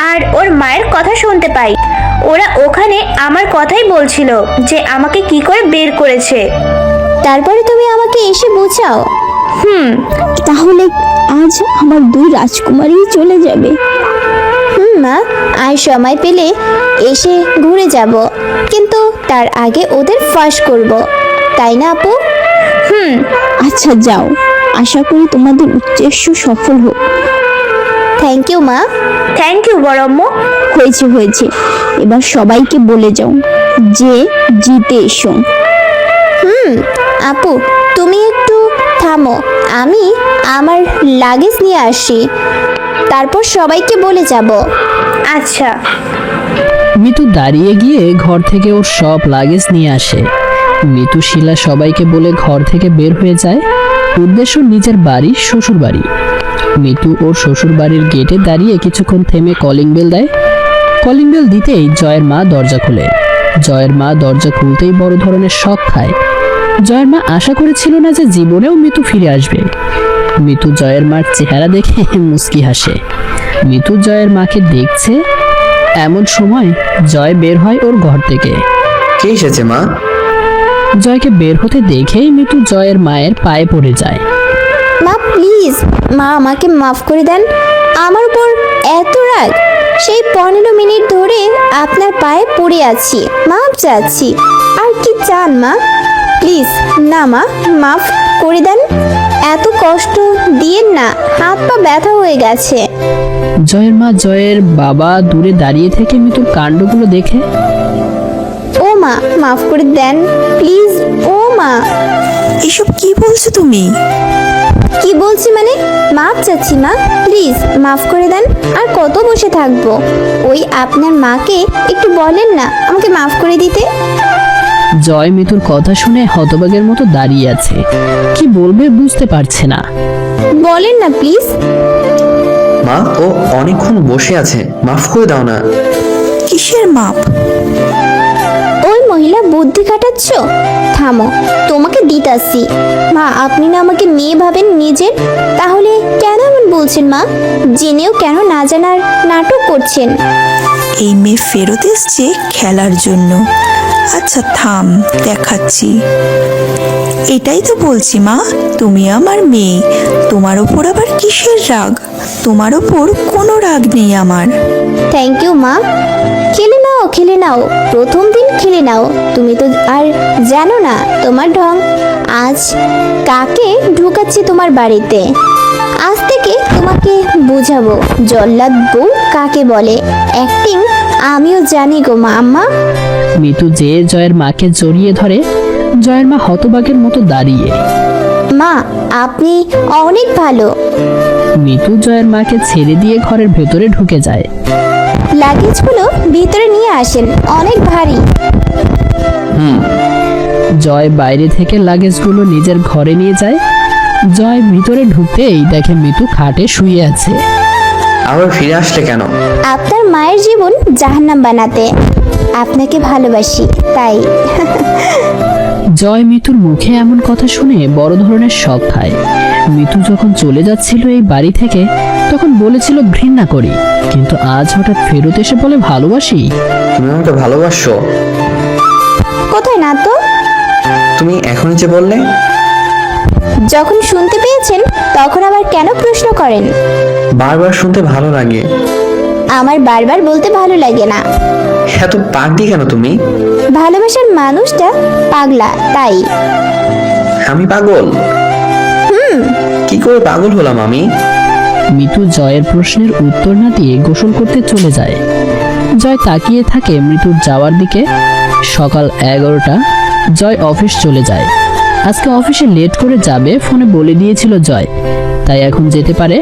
আর ওর মায়ের কথা শুনতে পাই। ওরা ওখানে আমার কথাই বলছিল যে আমাকে কি করে বের করেছে। তারপরে তুমি আমাকে এসে বোঝাও। তাহলে আজ আমার দুই রাজকুমারী চলে যাবে। মা, আর সময় পেলে এসে ঘুরে যাব, কিন্তু তার আগে ওদের ফাঁস করব, তাই না আপু? আচ্ছা যাও, আশা করি তোমাদের উদ্দেশ্য সফল হোক। থ্যাংক ইউ মা। থ্যাংক ইউ বড় আম্মু। হয়েছে হয়েছে, এবার সবাইকে বলে যাও যে জিতে এসো। আপু, তুমি একটু থামো, আমি আমার লাগেজ নিয়ে আসি, তারপর সবাইকে বলে যাব। আচ্ছা। মিতু দাঁড়িয়ে গিয়ে ঘর থেকে ওর সব লাগেজ নিয়ে আসে। মিতু শিলা সবাইকে বলে ঘর থেকে বের হয়ে যায়। উদ্দেশ্য নিজের বাড়ি, শ্বশুর বাড়ি। মিতু ওর শ্বশুর বাড়ির গেটে দাঁড়িয়ে কিছুক্ষণ থেমে কলিং বেল দেয়। কলিং বেল দিতেই জয়ের মা দরজা খোলে। জয়ের মা দরজা খুলতেই বড় ধরনের শক খায়। জয়ের মা আশা করেছিল না যে জীবনেও মিতু ফিরে আসবে। মিতু জয়ের মার চেহারা দেখে মুচকি হাসে। মিতু জয়ের মাকে দেখছে। এমন সময় জয় বের হয় ওর ঘর থেকে। কে এসেছে মা? জয়কে বের হতে দেখেই মিতু জয়ের মায়ের পায়ে পড়ে যায়। মা প্লিজ, মা আমাকে মাফ করে দেন, আমার উপর এত রাগ। সেই 15 মিনিট ধরে আপনার পায়ে পড়ে আছি, মাফ চাচ্ছি। আর কি চান মা? প্লিজ না মা, মাফ করে দেন, এত কষ্ট দিয়েন না, হাত পা ব্যথা হয়ে গেছে। জয়ের মা জয়ের বাবা দূরে দাঁড়িয়ে থেকে মিতুর কাণ্ডগুলো দেখে। ও মা, মাফ করে দেন প্লিজ, ও মা। এসব কি বলছো তুমি? কি বলছি মানে? মাফ চাচ্ছি মা, প্লিজ মাফ করে দেন। আর কত বসে থাকবো? ওই আপনার মাকে একটু বলেন না আমাকে মাফ করে দিতে। জয় মিতুর কথা শুনে হতবাগের মতো দাঁড়িয়ে আছে। কি বলবে বুঝতে পারছে না। বলেন না প্লিজ। মা, ও অনেকক্ষণ বসে আছে, মাফ করে দাও না। কিসের মাপ? ওই মহিলা বুদ্ধি কাটাচ্ছ? থামো, তোমাকে দিতাছি। মা, আপনি না আমাকে মেয়ে ভাবেন নিজের, তাহলে কেন এমন বলছেন মা? জেনেও কেন না জানার নাটক করছেন? এই মেয়ে ফেরত এসছে খেলার জন্য। আচ্ছা থাম, দেখাচ্ছি। এটাই তো বলছি মা, তুমি আমার মেয়ে, তোমার ওপর আবার কিসের রাগ? তোমার ওপর কোনো রাগ নেই আমার। থ্যাংক ইউ মা। খেলে নাও, খেলে নাও, প্রথম দিন খেলে নাও। তুমি তো আর জানো না তোমার ঢং। আজ কাকে ঢুকাচ্ছি তোমার বাড়িতে, আজ থেকে তোমাকে বুঝাবো জল্লাদ বউ কাকে বলে। অ্যাক্টিং আমিও জানি গো মা। আম্মা। মিতু যে জয়ের মাকে জড়িয়ে ধরে। জয়ের মা হতবাগের মতো দাঁড়িয়ে। মা, আপনি অনেক ভালো। মিতু জয়ের মাকে ছেড়ে দিয়ে ঘরের ভেতরে ঢুকে যায়। লাগেজগুলো ভিতরে নিয়ে আসেন, অনেক ভারী। জয় বাইরে থেকে লাগেজগুলো নিজের ঘরে নিয়ে যায়। জয় ভিতরে ঢুকতেই দেখে মিতু খাটে শুয়ে আছে। আবার ফিরে আসলে কেন? আপনার মায়ের জীবন জাহান্নাম বানাতে। আপনাকে ভালোবাসি তাই। জয় মিতুর মুখে এমন কথা শুনে বড় ধরনের শক খায়। মিতু যখন চলে যাচ্ছিল এই বাড়ি থেকে তখন বলেছিল ঘৃণা করি, কিন্তু আজ হঠাৎ ফেরত এসে বলে ভালোবাসি। তুমি আমাকে ভালোবাসো? কোথায় না তো? তুমি এখনই যে বললে। যখন শুনতে পেয়েছেন তখন আবার কেন প্রশ্ন করেন? বারবার শুনতে ভালো লাগে। আমার বারবার বলতে ভালো লাগে না। এত পাগলি কেন তুমি? ভালোবাসার মানুষটা পাগলা, তাই। আমি পাগল? কি করে পাগল হলাম আমি? মিতু জয়ের প্রশ্নের উত্তর না দিয়ে গোসল করতে চলে যায়। জয় তাকিয়ে থাকে মৃত্যুর যাওয়ার দিকে। সকাল 11টা, জয় অফিস চলে যায়। আজকে অফিসে লেট করে যাবে ফোনে বলে দিয়েছিল জয়, তাই এখন যেতে পারে।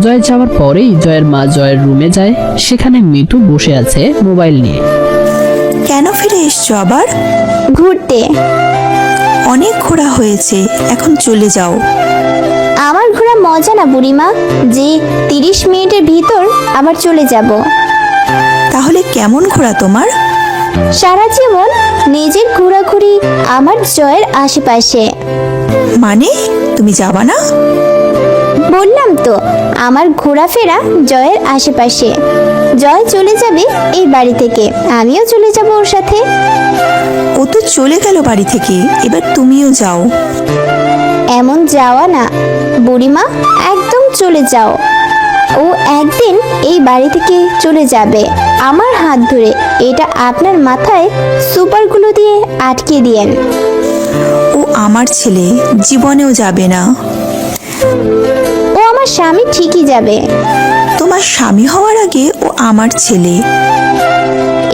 জয় যাওয়ার পরেই জয়ের মা জয়ের রুমে যায়। সেখানে মিতু বসে আছে মোবাইল নিয়ে। কেন ফিরে এসছো আবার? ঘুরতে। অনেক ঘোরা হয়েছে, এখন চলে যাও। আমার ঘোরা মজা না বুড়িমা, যে 30 মিনিটের ভিতর আবার চলে যাব। তাহলে কেমন ঘোরা তোমার? সারা জীবন নিজের ঘোরাঘুরি আমার জয়ের আশেপাশে। মানে তুমি যাবা না? বললাম তো, আমার ঘোরাফেরা জয়ের আশেপাশে। জয় চলে যাবে এই বাড়ি থেকে, আমিও চলে যাব ওর সাথে। ও তো চলে গেল বাড়ি থেকে, এবার তুমিও যাও। এমন যাওয়া না বুড়িমা, একদম চলে যাও। ও একদিন এই বাড়ি থেকে চলে যাবে আমার হাত ধরে। এটা আপনার মাথায় সুপারগুলো দিয়ে আটকে দিয়েন। ও আমার ছেলে, জীবনেও যাবে না। ও আমার স্বামী ঠিকই যাবে। তোমার স্বামী হওয়ার আগে ও আমার ছেলে।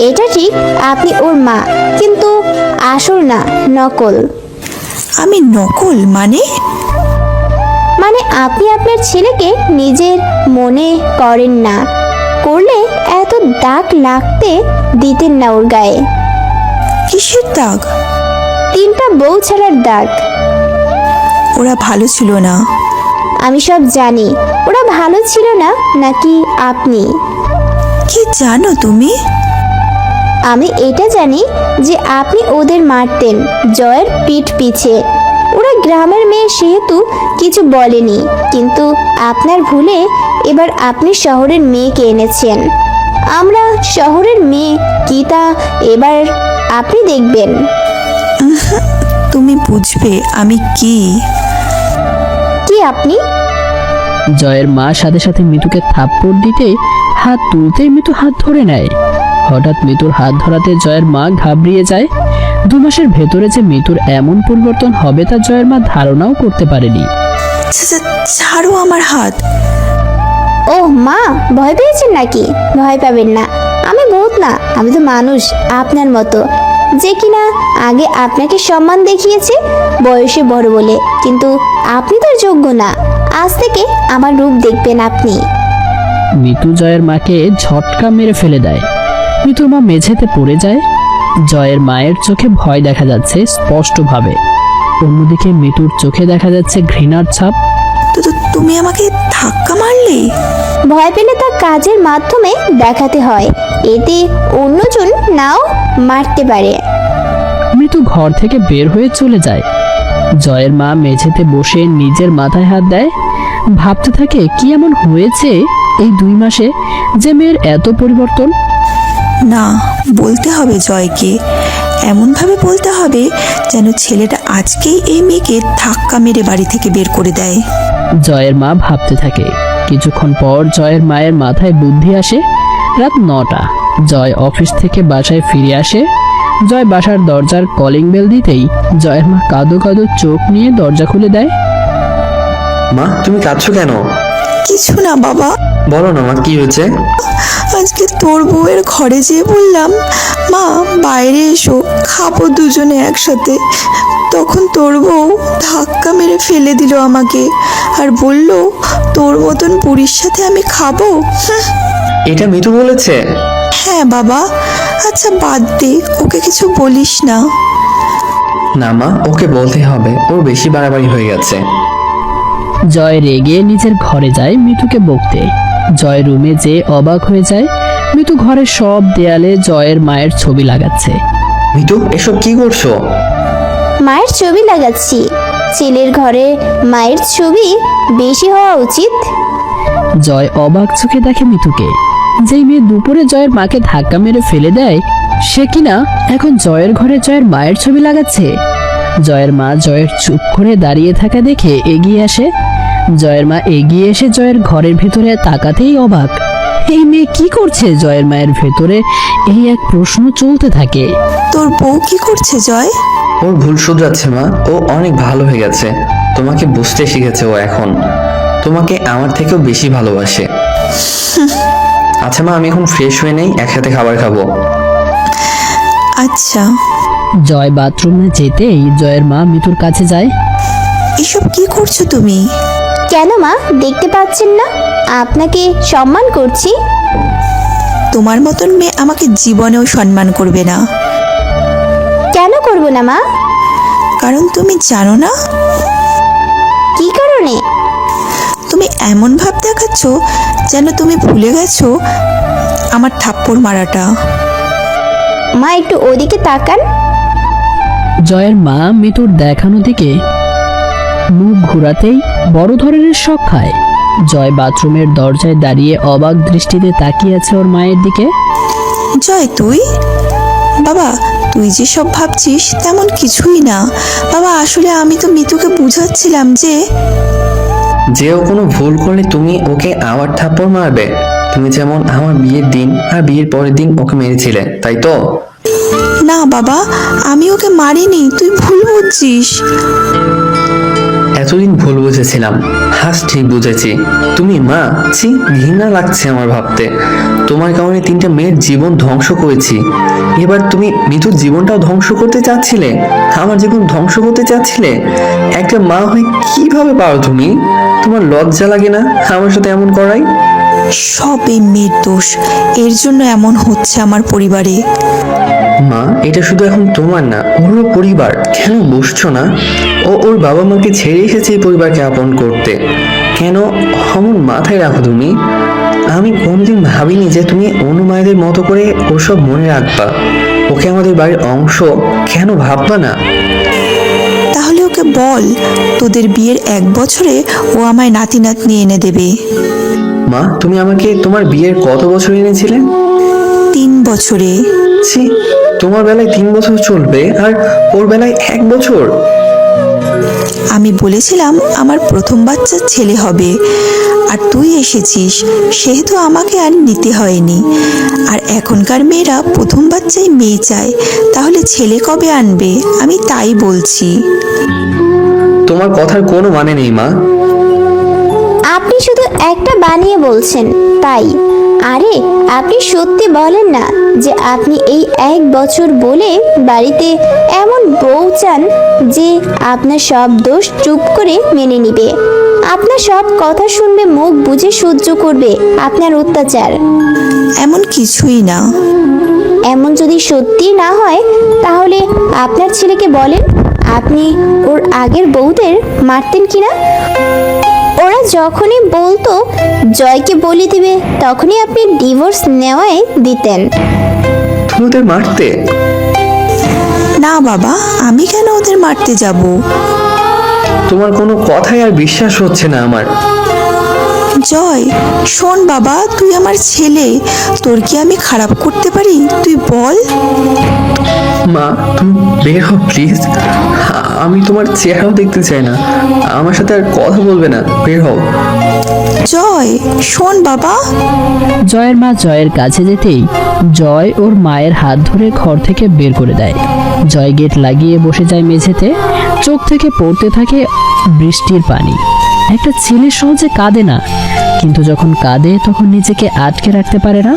এটা ঠিক, আপনি ওর মা, কিন্তু আসল না, নকল। আমি নকল মানে? মানে আপনি আপনার ছেলেকে নিজের মনে করেন না, করলে এত দাগ লাগতে দিতেন না ওর গায়ে। কিসের দাগ? 3টা বউ ছাড়ার দাগ। ওরা ভালো ছিল না। আমি সব জানি, ওরা ভালো ছিল না নাকি আপনি। কি জানো তুমি? আমি এটা জানি যে আপনি ওদের মারতেন জয়ের পিঠ পিছে। ওরা গ্রামের মেয়ে সেহেতু কিছু বলেনি, কিন্তু আপনার ভুলে এবার আপনি শহরের মেয়েকে এনেছেন। আমরা শহরের মেয়ে কি তা এবার আপনি দেখবেন। তুমি বুঝবে আমি কি। কি আপনি? জয়ের মা সাথে সাথে মিতুকে থাপ্পড় দিতে হাত তুলতেই মিতু হাত ধরে নেয়। হঠাৎ মিতুর হাত ধরাতে জয়ের মা ঘাবড়িয়ে যায়। 2 মাসের ভেতরে যে মিতুর এমন পরিবর্তন হবে তা জয়ের মা ধারণাও করতে পারেনি। ছাড়ো আমার হাত। ও মা, ভয় পেয়েছেন নাকি? ভয় পাবেন না, আমি ভূত না, আমি তো মানুষ আপনার মতো, যে কিনা আগে আপনাকে সম্মান দেখিয়েছে বয়সে বড় বলে, কিন্তু আপনি তো যোগ্য না। আজ থেকে আমার রূপ দেখবেন আপনি। মিতু জয়ের মাকে ঝটকা মেরে ফেলে দেয়। মিতুর মা মেঝেতে পড়ে যায়। জয়ের মায়ের চোখে ভয় দেখা যাচ্ছে স্পষ্টভাবে। অন্যদিকে মিতুর চোখে দেখা যাচ্ছে ঘৃণার ছাপ। তো তুমি আমাকে ধাক্কা মারলে? ভয় পেলে তা কাজের মাধ্যমে দেখাতে হয়, এতে অন্যজন নাও মারতে পারে। মিতু ঘর থেকে বের হয়ে চলে যায়। জয়ের মা মেঝেতে বসে নিজের মাথায় হাত দেয়। ভাবতে থাকে কি এমন হয়েছে এই 2 মাসে যে মেয়ের এত পরিবর্তন। না, বলতে হবে জয়কে, এমনভাবে বলতে হবে যেন ছেলেটা আজকেই এই মেয়েকে ধাক্কা মেরে বাড়ি থেকে বের করে দেয়। জয়ের মা ভাবতে থাকে। কিছুক্ষণ পর জয়ের মায়ের মাথায় বুদ্ধি আসে। রাত 9টা, জয় অফিস থেকে বাসায় ফিরে আসে। জয় বাসার দরজার কলিং বেল দিতেই জয়ের মা কাঁদো কাঁদো চোখ নিয়ে দরজা খুলে দেয়। মা, তুমি কাঁদছো কেন? কিছু না বাবা। বলো না মা, কি হয়েছে? আজকে তোর বউয়ের ঘরে যেয়ে বললাম, মা বাইরে এসো, খাবো দুজনে একসাথে। তখন তোর বউ ধাক্কা মেরে ফেলে দিল আমাকে, আর বলল তোর মতন বুড়ির সাথে আমি খাবো। এটা মিতু বলেছে? হ্যাঁ বাবা। আচ্ছা বাদ দে, ওকে কিছু বলিস না। না মা, ওকে বলতে হবে, ওর বেশি বাড়াবাড়ি হয়ে গেছে। জয় রেগে নিজের ঘরে যায় মিতুকে বকতে। জয় রুমে যেয়ে অবাক হয়ে যায়। মিতু ঘরের সব দেয়ালে জয়ের মায়ের ছবি লাগাচ্ছে। মিতু, এসব কি করছো? মায়ের ছবি লাগাচ্ছি। ছেলের ঘরে মায়ের ছবি বেশি হওয়া উচিত। জয় অবাক চোখে দেখে মিতুকে। যেই মেয়ে দুপুরে জয়ের মাকে ধাক্কা মেরে ফেলে দেয়, সে কিনা এখন জয়ের ঘরে জয়ের মায়ের ছবি লাগাচ্ছে। জয়ের মা জয়ের চুপ করে দাঁড়িয়ে থাকা দেখে এগিয়ে আসে। জয়ের মা এগিয়ে এসে জয়ের ঘরের ভেতরে তাকাতেই অবাক। এই মেয়ে কি করছে জয়ের মায়ের ভেতরে, এই এক প্রশ্ন চলতে থাকে। তোর বউ কি করছে জয়? ওর ভুল শুধরাচ্ছে মা, ও অনেক ভালো হয়ে গেছে। তোমাকে বুঝতে শিখেছে ও এখন। তোমাকে আমার থেকেও বেশি ভালোবাসে। আচ্ছা মা, আমি এখন ফ্রেশ হয়ে নেই, একসাথে খাবার খাবো। আচ্ছা। জয় বাথরুমে যেতেই জয়ের মা মিতুর কাছে যায়। এসব কি করছো তুমি? কেন মা, দেখতে পাচ্ছেন না আপনাকে সম্মান করছি? তোমার মতন মেয়ে আমাকে জীবনেও সম্মান করবে না। কেন করব না মা? কারণ তুমি জানো না, কি কারণে? তুমি এমন ভাব দেখাচ্ছ যেন তুমি ভুলে গেছো আমার থাপ্পড় মারাটা। মা একটু ওদিকে তাকান। জয়ের মা মিতুর দেখানো দিকে মুখ ঘুরাতেই বড় ধরনের শক খায়। জয় বাথরুমের দরজায় দাঁড়িয়ে অবাক দৃষ্টিতে তাকিয়ে আছে ওর মায়ের দিকে। জয়, তুই? বাবা, তুই যে সব ভাবছিস তেমন কিছুই না বাবা। আসলে আমি তো মিতুকে বুঝাচ্ছিলাম যে ও কোনো ভুল করলে তুমি ওকে আবার থাপ্পড় মারবে। তুমি যেমন আমার বিয়ের দিন আর বিয়ের পরের দিন ওকে মেরেছিলে, তাই তো? না বাবা, আমি ওকে মারিনি, তুই ভুল বুঝছিস। এতদিন ভুল বুঝেছিলাম, হাস ঠিক বুঝেছি। তুমি মা, ছি, ঘৃণা লাগছে আমার ভাবতে। তোমার কারণে 3টা মেয়ের জীবন ধ্বংস করেছি। এবার তুমি মিতুর জীবনটাও ধ্বংস করতে চাচ্ছিলে, আমার জীবন ধ্বংস করতে চাচ্ছিলে। একটা মা হয়ে কিভাবে পারো তুমি? তোমার লজ্জা লাগে না আমার সাথে এমন করাই? সব এই মেয়ের দোষ, এর জন্য এমন হচ্ছে আমার পরিবারে। মা, এটা শুধু এখন তোমার না, ওরও পরিবার। কেন বুঝছো না? ও ওর বাবা মাকে ছেড়ে এসেছে এই পরিবারকে আপন করতে। কেন অমন মাথায় রাখো তুমি? আমি কোনদিন ভাবিনি যে তুমি অন্য মায়েদের মতো করে ওসব মনে রাখবা। ওকে আমাদের বাড়ির অংশ কেন ভাববা না? তাহলে ওকে বল তোদের বিয়ের 1 বছরে ও আমায় নাতি নাতনি এনে দেবে। মা, তুমি আমাকে তোমার বিয়ের কত বছর এনেছিলে? 3 বছরে। ছি, তোমার বেলায় 3 বছর চলবে আর ওর বেলায় 1 বছর। আমি বলেছিলাম আমার প্রথম বাচ্চা ছেলে হবে, আর তুই এসেছিস, সেহেতু আমাকে আর নিতে হয়নি। আর এখনকার মেয়েরা প্রথম বাচ্চাই মেয়ে চায়, তাহলে ছেলে কবে আনবে? আমি তাই বলছি। তোমার কথার কোনো মানে নেই মা। আপনি শুধু একটা বানিয়ে বলছেন তাই। আরে আপনি সত্যি বলেন না যে আপনি এই 1 বছর বলে বাড়িতে এমন বউ চান যে আপনার সব দোষ চুপ করে মেনে নিবে, আপনার সব কথা শুনবে, মুখ বুজে সহ্য করবে আপনার অত্যাচার। এমন কিছুই না। এমন যদি সত্যি না হয় তাহলে আপনার ছেলেকে বলেন আপনি ওর আগের বউদের মারতেন কিনা। ওরা যখনই বলতো জয়কে বলে দিবে তখনই আপনি ডিভোর্স নেওয়ায় দিতেন। তুমি ওদের মারতে? না বাবা, আমি কেন ওদের মারতে যাব? তোমার কোনো কথাই আর বিশ্বাস হচ্ছে না আমার। জয়, শোন বাবা, তুই আমার ছেলে, তোর কি আমি খারাপ করতে পারি? তুই বল। মা, তুমি বের হও প্লিজ। আমি তোমার চেহারাও দেখতে চাই না। আমার সাথে আর কথা বলবে না, বের হও। জয়, শোন বাবা। জয়ের মা জয়ের কাছে যেতেই জয় ওর মায়ের হাত ধরে ঘর থেকে বের করে দেয়। জয় গেট লাগিয়ে বসে যায় মেঝেতে, চোখ থেকে পড়তে থাকে বৃষ্টির পানি। একটা ছেলে সহজে কাঁদে না, কিন্তু যখন কাঁদে তখন নিজেকে আটকে রাখতে পারে না।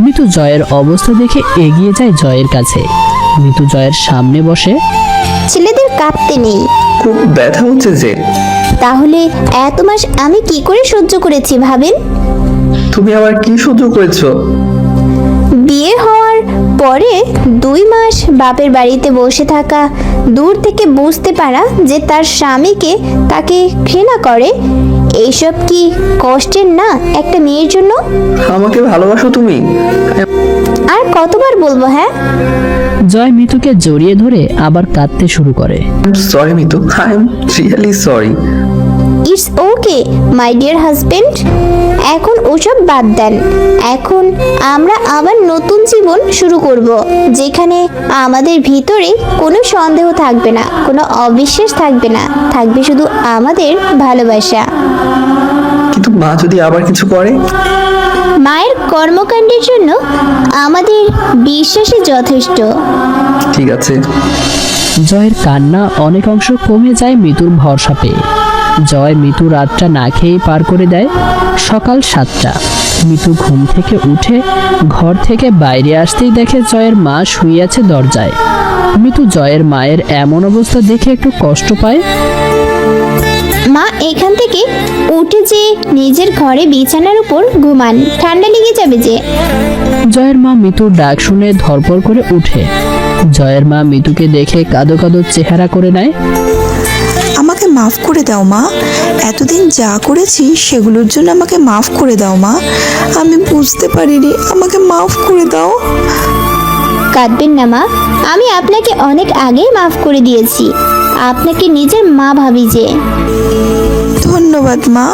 মিতু জয়ের অবস্থা দেখে এগিয়ে যায় জয়ের কাছে। মিতু জয়ের সামনে বসে। ছেলেদের কাঁদতে নেই। খুব ব্যথা হচ্ছে যে। তাহলে এত মাস আমি কি করে সহ্য করেছি ভাবেন? তুমি আবার কি সহ্য করেছো? বিয়ে হওয়ার পরে 2 মাস বাপের বাড়িতে বসে থাকা, দূর থেকে বুঝতে পারা যে তার স্বামীকে তাকে ঘৃণা করে, এইসব কি কষ্টের না একটা মেয়ের জন্য? আমাকে ভালোবাসো তুমি? আর কতবার বলবো? হ্যাঁ। জয় মিতুকে জড়িয়ে ধরে আবার কাঁদতে শুরু করে। Sorry Mitu, I am really sorry. It's okay my dear husband, এখন ওসব বাদ দেন। এখন আমরা আবার নতুন জীবন শুরু করব, যেখানে আমাদের ভিতরে কোনো সন্দেহ থাকবে না, কোনো অবিশ্বাস থাকবে না, থাকবে শুধু আমাদের ভালোবাসা। কিন্তু মা যদি আবার কিছু করে? মায়ের কর্মকাণ্ডের জন্য আমাদের বিশ্বাসই যথেষ্ট। ঠিক আছে। জয়ের কান্না অনেক অংশ কমে যায় মিতুর ভরসা পেয়ে। জয় মিতু রাতটা না খেয়েই পার করে দেয়। সকাল 7টা। মিতু ঘুম থেকে উঠে ঘর থেকে বাইরে আসতেই দেখে জয়ের মা শুয়ে আছে দরজায়। মিতু জয়ের মায়ের এমন অবস্থা দেখে একটু কষ্ট পায়। মা এখান থেকে উঠে যে নিজের ঘরে বিছানার উপর ঘুমান, ঠান্ডা লেগে যাবে যে। জয়ের মা মিতুর ডাক শুনে ধরপড় করে উঠে। জয়ের মা মিতুকে দেখে কাঁদো কাঁদো চেহারা করে নেয়। আমাকে মাফ করে দাও মা, এতদিন যা করেছি সেগুলোর জন্য আমাকে মাফ করে দাও মা, আমি বুঝতে পারিনি, আমাকে মাফ করে দাও। কাঁদবেন না মা, আমি আপনাকে অনেক আগেই মাফ করে দিয়েছি। আপনাকে নিজের মা ভাবি যে। ধন্যবাদ মা।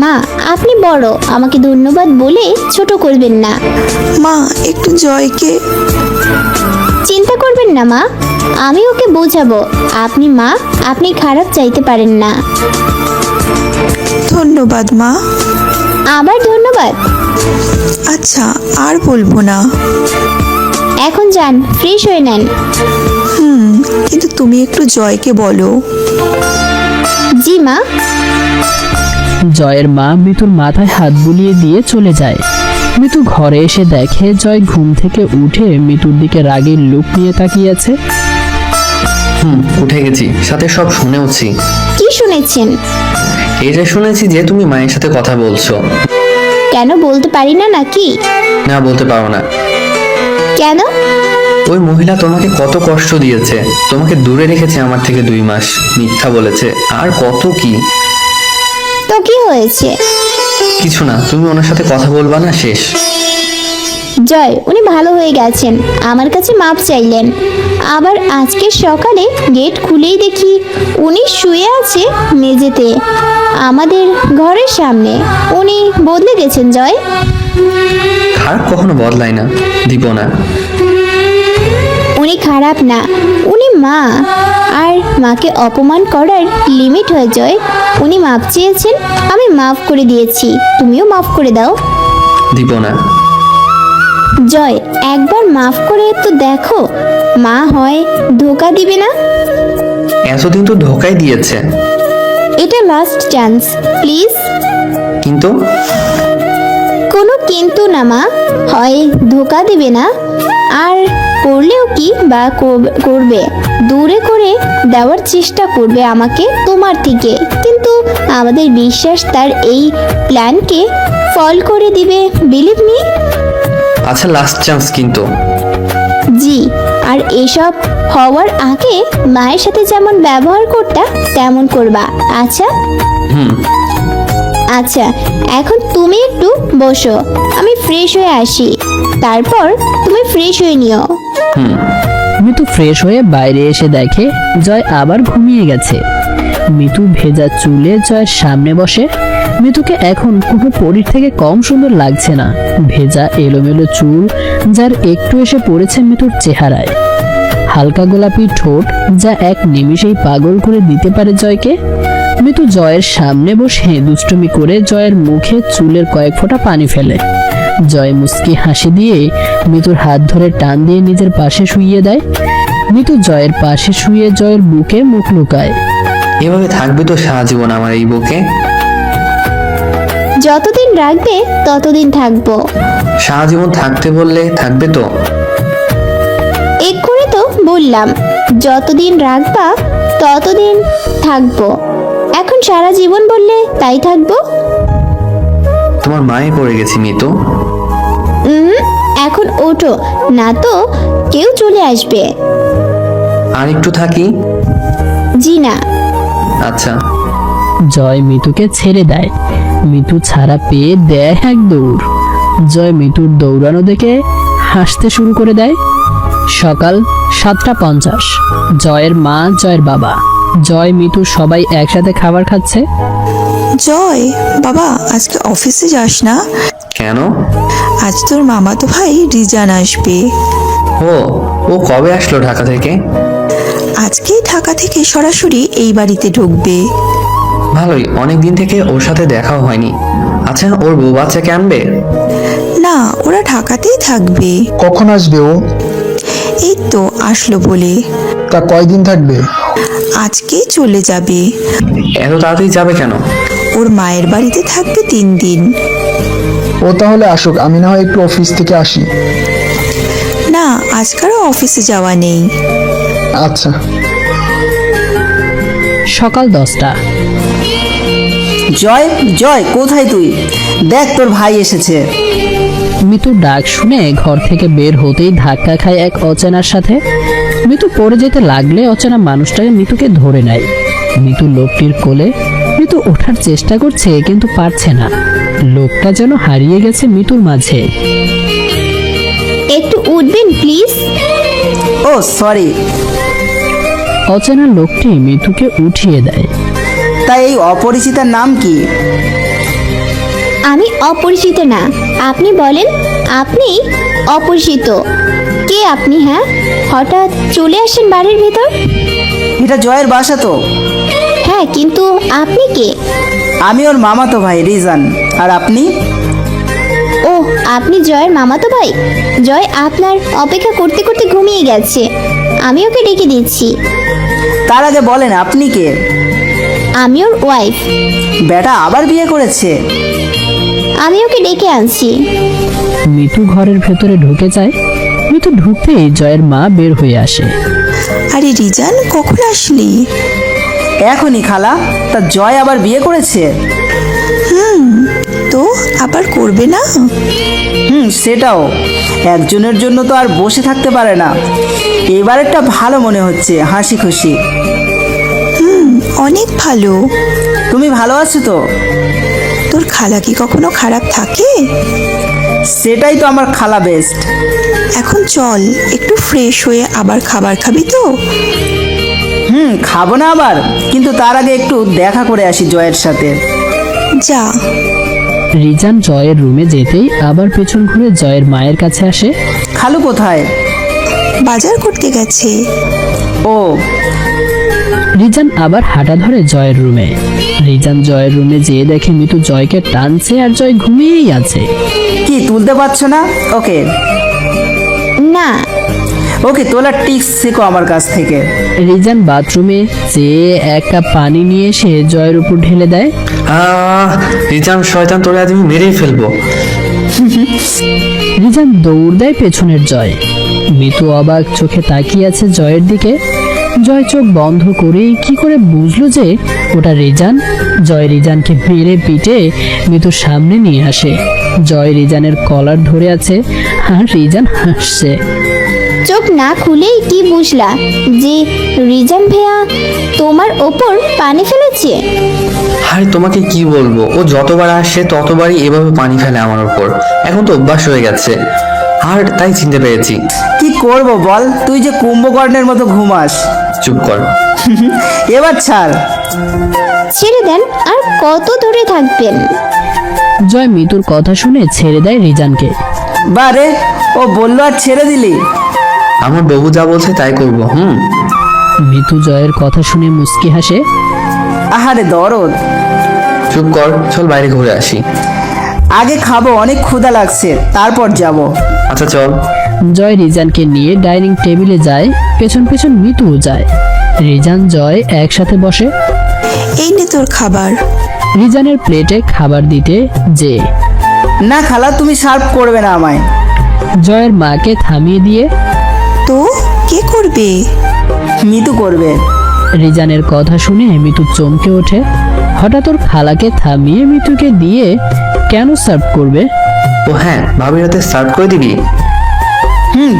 মা আপনি বড়, আমাকে ধন্যবাদ বলে ছোট করবেন না। মা একটু জয়কে। চিন্তা করবেন না মা, আমি ওকে বোঝাবো। আপনি মা, আপনি খারাপ চাইতে পারেন না। ধন্যবাদ মা। আবার ধন্যবাদ। আচ্ছা আর বলবো না। এখন যান, ফ্রেশ হয়ে নেন। কিন্তু তুমি একটু জয়কে বলো। জি মা। জয়ের মা মিতুর মাথায় হাত বুলিয়ে দিয়ে চলে যায়। মিতু ঘরে এসে দেখে জয় ঘুম থেকে উঠে মিতুর দিকে রাগের লুক নিয়ে তাকিয়ে আছে। উঠে গেছি, সাথে সব শুনেওছি। কি শুনেছেন? এটা শুনেছি যে তুমি মায়ের সাথে কথা বলছো। কেন বলতে পারি না নাকি? না, বলতে পারো না। কেন? ওই মহিলা তোমাকে কত কষ্ট দিয়েছে, তোমাকে দূরে রেখেছে আমার থেকে 2 মাস, মিথ্যা বলেছে, আর কত কি। তো কি হয়েছে? কিছু না, তুমি ওনার সাথে কথা বলবা না, শেষ। জয়, উনি ভালো হয়ে গেছেন, আমার কাছে মাপ চাইলেন। আবার আজকে সকালে গেট খুলেই দেখি উনি শুয়ে আছে মেঝেতে আমাদের ঘরের সামনে। উনি বদলে গেছেন জয়। খারাপ কখনো বদলায় না, দিব না। উনি খারাপ না, উনি মা। আর মাকে অপমান করার লিমিট হয়ে জয়। উনি মাপ চেয়েছেন, আমি মাফ করে দিয়েছি, তুমিও মাফ করে দাও। দিব না। জয়, একবার মাফ করে তো দেখো, মা হয় ধোকা দিবে না। এতদিন তো ধোকাই দিয়েছে। এটা লাস্ট চান্স, প্লিজ। কিন্তু কোনো কিন্তু না মা, হয় ধোকা দিবে না, আর করলেও কি বা করবে, দূরে করে দেওয়ার চেষ্টা করবে আমাকে তোমার থেকে, কিন্তু আমাদের বিশ্বাস তার এই প্ল্যানকে ফল করে দিবে, বিলিভ মি। আচ্ছা, লাস্ট চান্স কিন্তু। জি, আর এসব হওয়ার আগে মায়ের সাথে যেমন ব্যবহার করতা তেমন করবা, আচ্ছা? আচ্ছা, এখন তুমি একটু বসো, আমি ফ্রেশ হয়ে আসি, তারপর তুমি ফ্রেশ হয়ে নিও। মিতু ফ্রেশ হয়ে বাইরে এসে দেখে জয় আবার ঘুমিয়ে গেছে। মিতু ভেজা চুলে জয়ের সামনে বসে। মিতুকে এখন কোনো পরীর থেকে কম সুন্দর লাগছে না। ভেজা এলোমেলো চুল যার একটু এসে পড়েছে মিতুর চেহারায়, হালকা গোলাপি ঠোঁট যা এক নিমিষেই পাগল করে দিতে পারে জয়কে। মিতু জয়ের সামনে বসে দুষ্টুমি করে জয়ের মুখে চুলের কয়েক ফোঁটা পানি ফেলে। জয় মুচকি হাসি দিয়ে মিতুর হাত ধরে টান দিয়ে নিজের পাশে শুইয়ে দেয়। মিতু জয়ের পাশে শুয়ে জয়ের বুকে মুখ লুকায়। এভাবে থাকবে তো সারা জীবন আমার এই বুকে? যতদিন রাখবে ততদিন থাকবো। সারা জীবন থাকতে বললে থাকবে তো? এক্ষুনি তো বললাম, যতদিন রাখবা ততদিন থাকবো। এখন সারা জীবন বললে তাই থাকবো। তোমার মায়ে পড়ে গেছি মিতু। এখন ওঠো, না তো কেউ চলে আসবে। আর একটু থাকি। জি না। আচ্ছা। জয় মিতুকে ছেড়ে দেয়। মিতু ছাড়া পেয়ে দেয় এক দৌড়। জয় মিতুর দৌড়ানো দেখে হাসতে শুরু করে দেয়। সকাল 7:50। জয়ের মা, জয়ের বাবা, জয়, মিতু সবাই একসাথে খাবার খাচ্ছে। জয় বাবা, আজকে অফিসে যাস না? কেন? আজ তোর মামাতো ভাই রিজান আসবে। ও কবে আসলো ঢাকা থেকে? আজকেই ঢাকা থেকে সরাসরি এই বাড়িতে ঢুকবে। ভালোই, অনেক দিন থেকে ওর সাথে দেখাও হয়নি। আচ্ছা, ওর বউ বাচ্চাকে আনবে? না, ওরা ঢাকাতেই থাকবে। কখন আসবে ও? এই তো আসলো বলে। তা কয়দিন থাকবে? আজকেই চলে যাবে। এত তাড়াতাড়ি যাবে কেন? ওর মায়ের বাড়িতে থাকবে 3 দিন। ও তাহলে আসুক, আমি না হয় একটু অফিস থেকে আসি। না, আজকারও অফিসে যাওয়া নেই। আচ্ছা। সকাল 10টা। জয়, জয়, কোথায় তুই? দেখ তোর ভাই এসেছে। মিতু ডাক শুনে ঘর থেকে বের হতেই ধাক্কা খায় এক অচেনার সাথে। মিতু পড়ে যেতে লাগলে অচেনা মানুষটাকে মিতুকে ধরে নেয়। মিতু লোকটির কোলে। মিতু ওঠার চেষ্টা করছে কিন্তু পারছে না। লোকটা যেন হারিয়ে গেছে মিতুর মাঝে। একটু উঠবেন প্লিজ? O sorry. অচেনা লোকটি মিতুকে উঠিয়ে দেয়। তাই এই অপরিচিতার নাম কি? আমি অপরিচিত না, আপনি বলেন। আপনি অপরিচিত? কে আপনি? হ্যাঁ, হঠাৎ চলে আসেন বাড়ির ভেতর? এটা জয়ের বাসা তো। হ্যাঁ, কিন্তু আপনি কে? আমি ওর মামাতো ভাই রিজান। আর আপনি? ও, আপনি জয়ের মামাতো ভাই? জয় আপনার অপেক্ষা করতে করতে ঘুমিয়ে গেছে, আমি ওকে ডেকে দিচ্ছি। তার আগে বলেন আপনি কে? আমি ওর ওয়াইফ। বেটা আবার বিয়ে করেছে? আমি ওকে ডেকে আনছি। মিতু ঘরের ভেতরে ঢুকে যায়। মিতু ঢুকতেই জয়ের মা বের হয়ে আসে। আরে রিজান, কখন আসলি? এখনই খালা। তা জয় আবার বিয়ে করেছে? তো আবার করবে না? সেটাও। একজনের জন্য তো আর বসে থাকতে পারে না। এবার একটা ভালো মনে হচ্ছে, হাসি খুশি। অনেক ভালো। তুমি ভালো আছো তো? তোর খালা কি কখনো খারাপ থাকে? সেটাই তো আমার খালা বেস্ট। এখন চল, একটু ফ্রেশ হয়ে আবার খাবার খাবি তো? খাবো না আবার, কিন্তু তার আগে একটু দেখা করে আসি জয়ের সাথে। যা। রিজান জয়ের রুমে যেতেই আবার পেছন ঘুরে জয়ের মায়ের কাছে আসে। খালু কোথায়? বাজার করতে গেছে। ও। রিজান আবার হাঁটা ধরে জয়ের রুমে। রিজান জয়ের রুমে যেয়ে দেখে মিতু জয়কে টানছে আর জয় ঘুমিয়েই আছে। কি তুলতে পারছো না? ওকে না। ওকে, তোলার টিপস শেখো আমার কাছ থেকে। রিজান বাথরুমে যেয়ে এক কাপ পানি নিয়ে এসে জয়ের উপর ঢেলে দেয়। রিজান শয়তান, তোরে আজ আমি মেরেই ফেলবো। রিজান দৌড় দেয় পেছনের জয়। মিতু অবাক চোখে তাকিয়ে আছে জয়ের দিকে। জয় চোখ বন্ধ করেই কি করে বুঝলো যে ওটা রিজান? জয় রিজানকে মেরে পিটে মিতুর সামনে নিয়ে আসে। জয় রিজানের কলার ধরে আছে আর রিজান হাসছে। চোখ না খুলেই কি বুঝলা যে রিজান ভাইয়া তোমার ওপর পানি ফেলেছে? আরে তোমাকে কি বলবো, ও যতবার আসে ততবারই এভাবে পানি ফেলে আমার উপর। এখন তো অভ্যাস হয়ে গেছে, আর তাই চিনতে পেরেছি। কি করব বল, তুই যে কুম্ভকর্ণের মতো ঘুমাস। চুপ কর। এবার ছাড়। ছেড়ে দেন, আর কত ধরে থাকবেন? জয় মিতুর কথা শুনে ছেড়ে দেয় রিজানকে। বারে, ও বললো আর ছেড়ে দিলি? আমার বাবু যা বলছে তাই করবো। মিতু জয়ের কথা শুনে মুচকি হাসে। আহারে দরদ। চুপ কর, চল বাইরে ঘুরে আসি। আগে খাবো, অনেক ক্ষুধা লাগছে, তারপর যাব। আচ্ছা চল। জয় রিজানকে নিয়ে ডাইনিং টেবিলে যায়, পেছন পেছন মিতুও যায়। রিজান জয় একসাথে বসে। এই নে তোর খাবার। রিজানের প্লেটে খাবার দিতে যে না খালা, তুমি সার্ভ করবে না আমায়। জয়ের মাকে থামিয়ে দিয়ে তো কে করবে? মিতু করবে। রিজানের কথা শুনে মিতু চমকে ওঠে। হঠাৎ ওর খালাকে থামিয়ে মিতুকে দিয়ে কেন সার্ভ করবে? ও হ্যাঁ, ভাবির হাতে সার্ভ করে দিবি?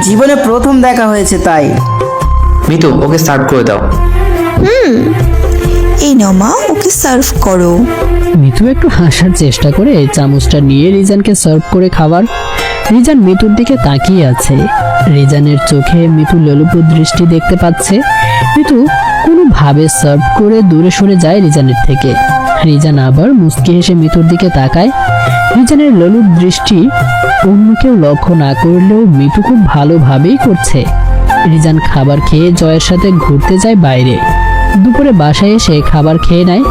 জীবনে প্রথম দেখা হয়েছে তাই। মিতু, ওকে সার্ভ করে দাও। এই নাও মা, ওকে সার্ভ করো। মিতু একটু হাসার চেষ্টা করে চামচটা নিয়ে রিজানকে সার্ভ করে খাবার। রিজান মিতুর দিকে তাকিয়ে আছে। রিজানের চোখে মিতু লোলুপ দৃষ্টি দেখতে পাচ্ছে। মিতু কোনোভাবে সার্ভ করে দূরে সরে যায় রিজানের থেকে। রিজান আবার মুচকি হেসে মিতুর দিকে তাকায়। রিজানের লোলুপ দৃষ্টি অন্য কেউ লক্ষ্য না করলেও মিতু খুব ভালোভাবেই করছে। রিজান খাবার খেয়ে জয়ের সাথে ঘুরতে যায় বাইরে। দুপুরে বাসায় এসে খাবার খেয়ে নেয়।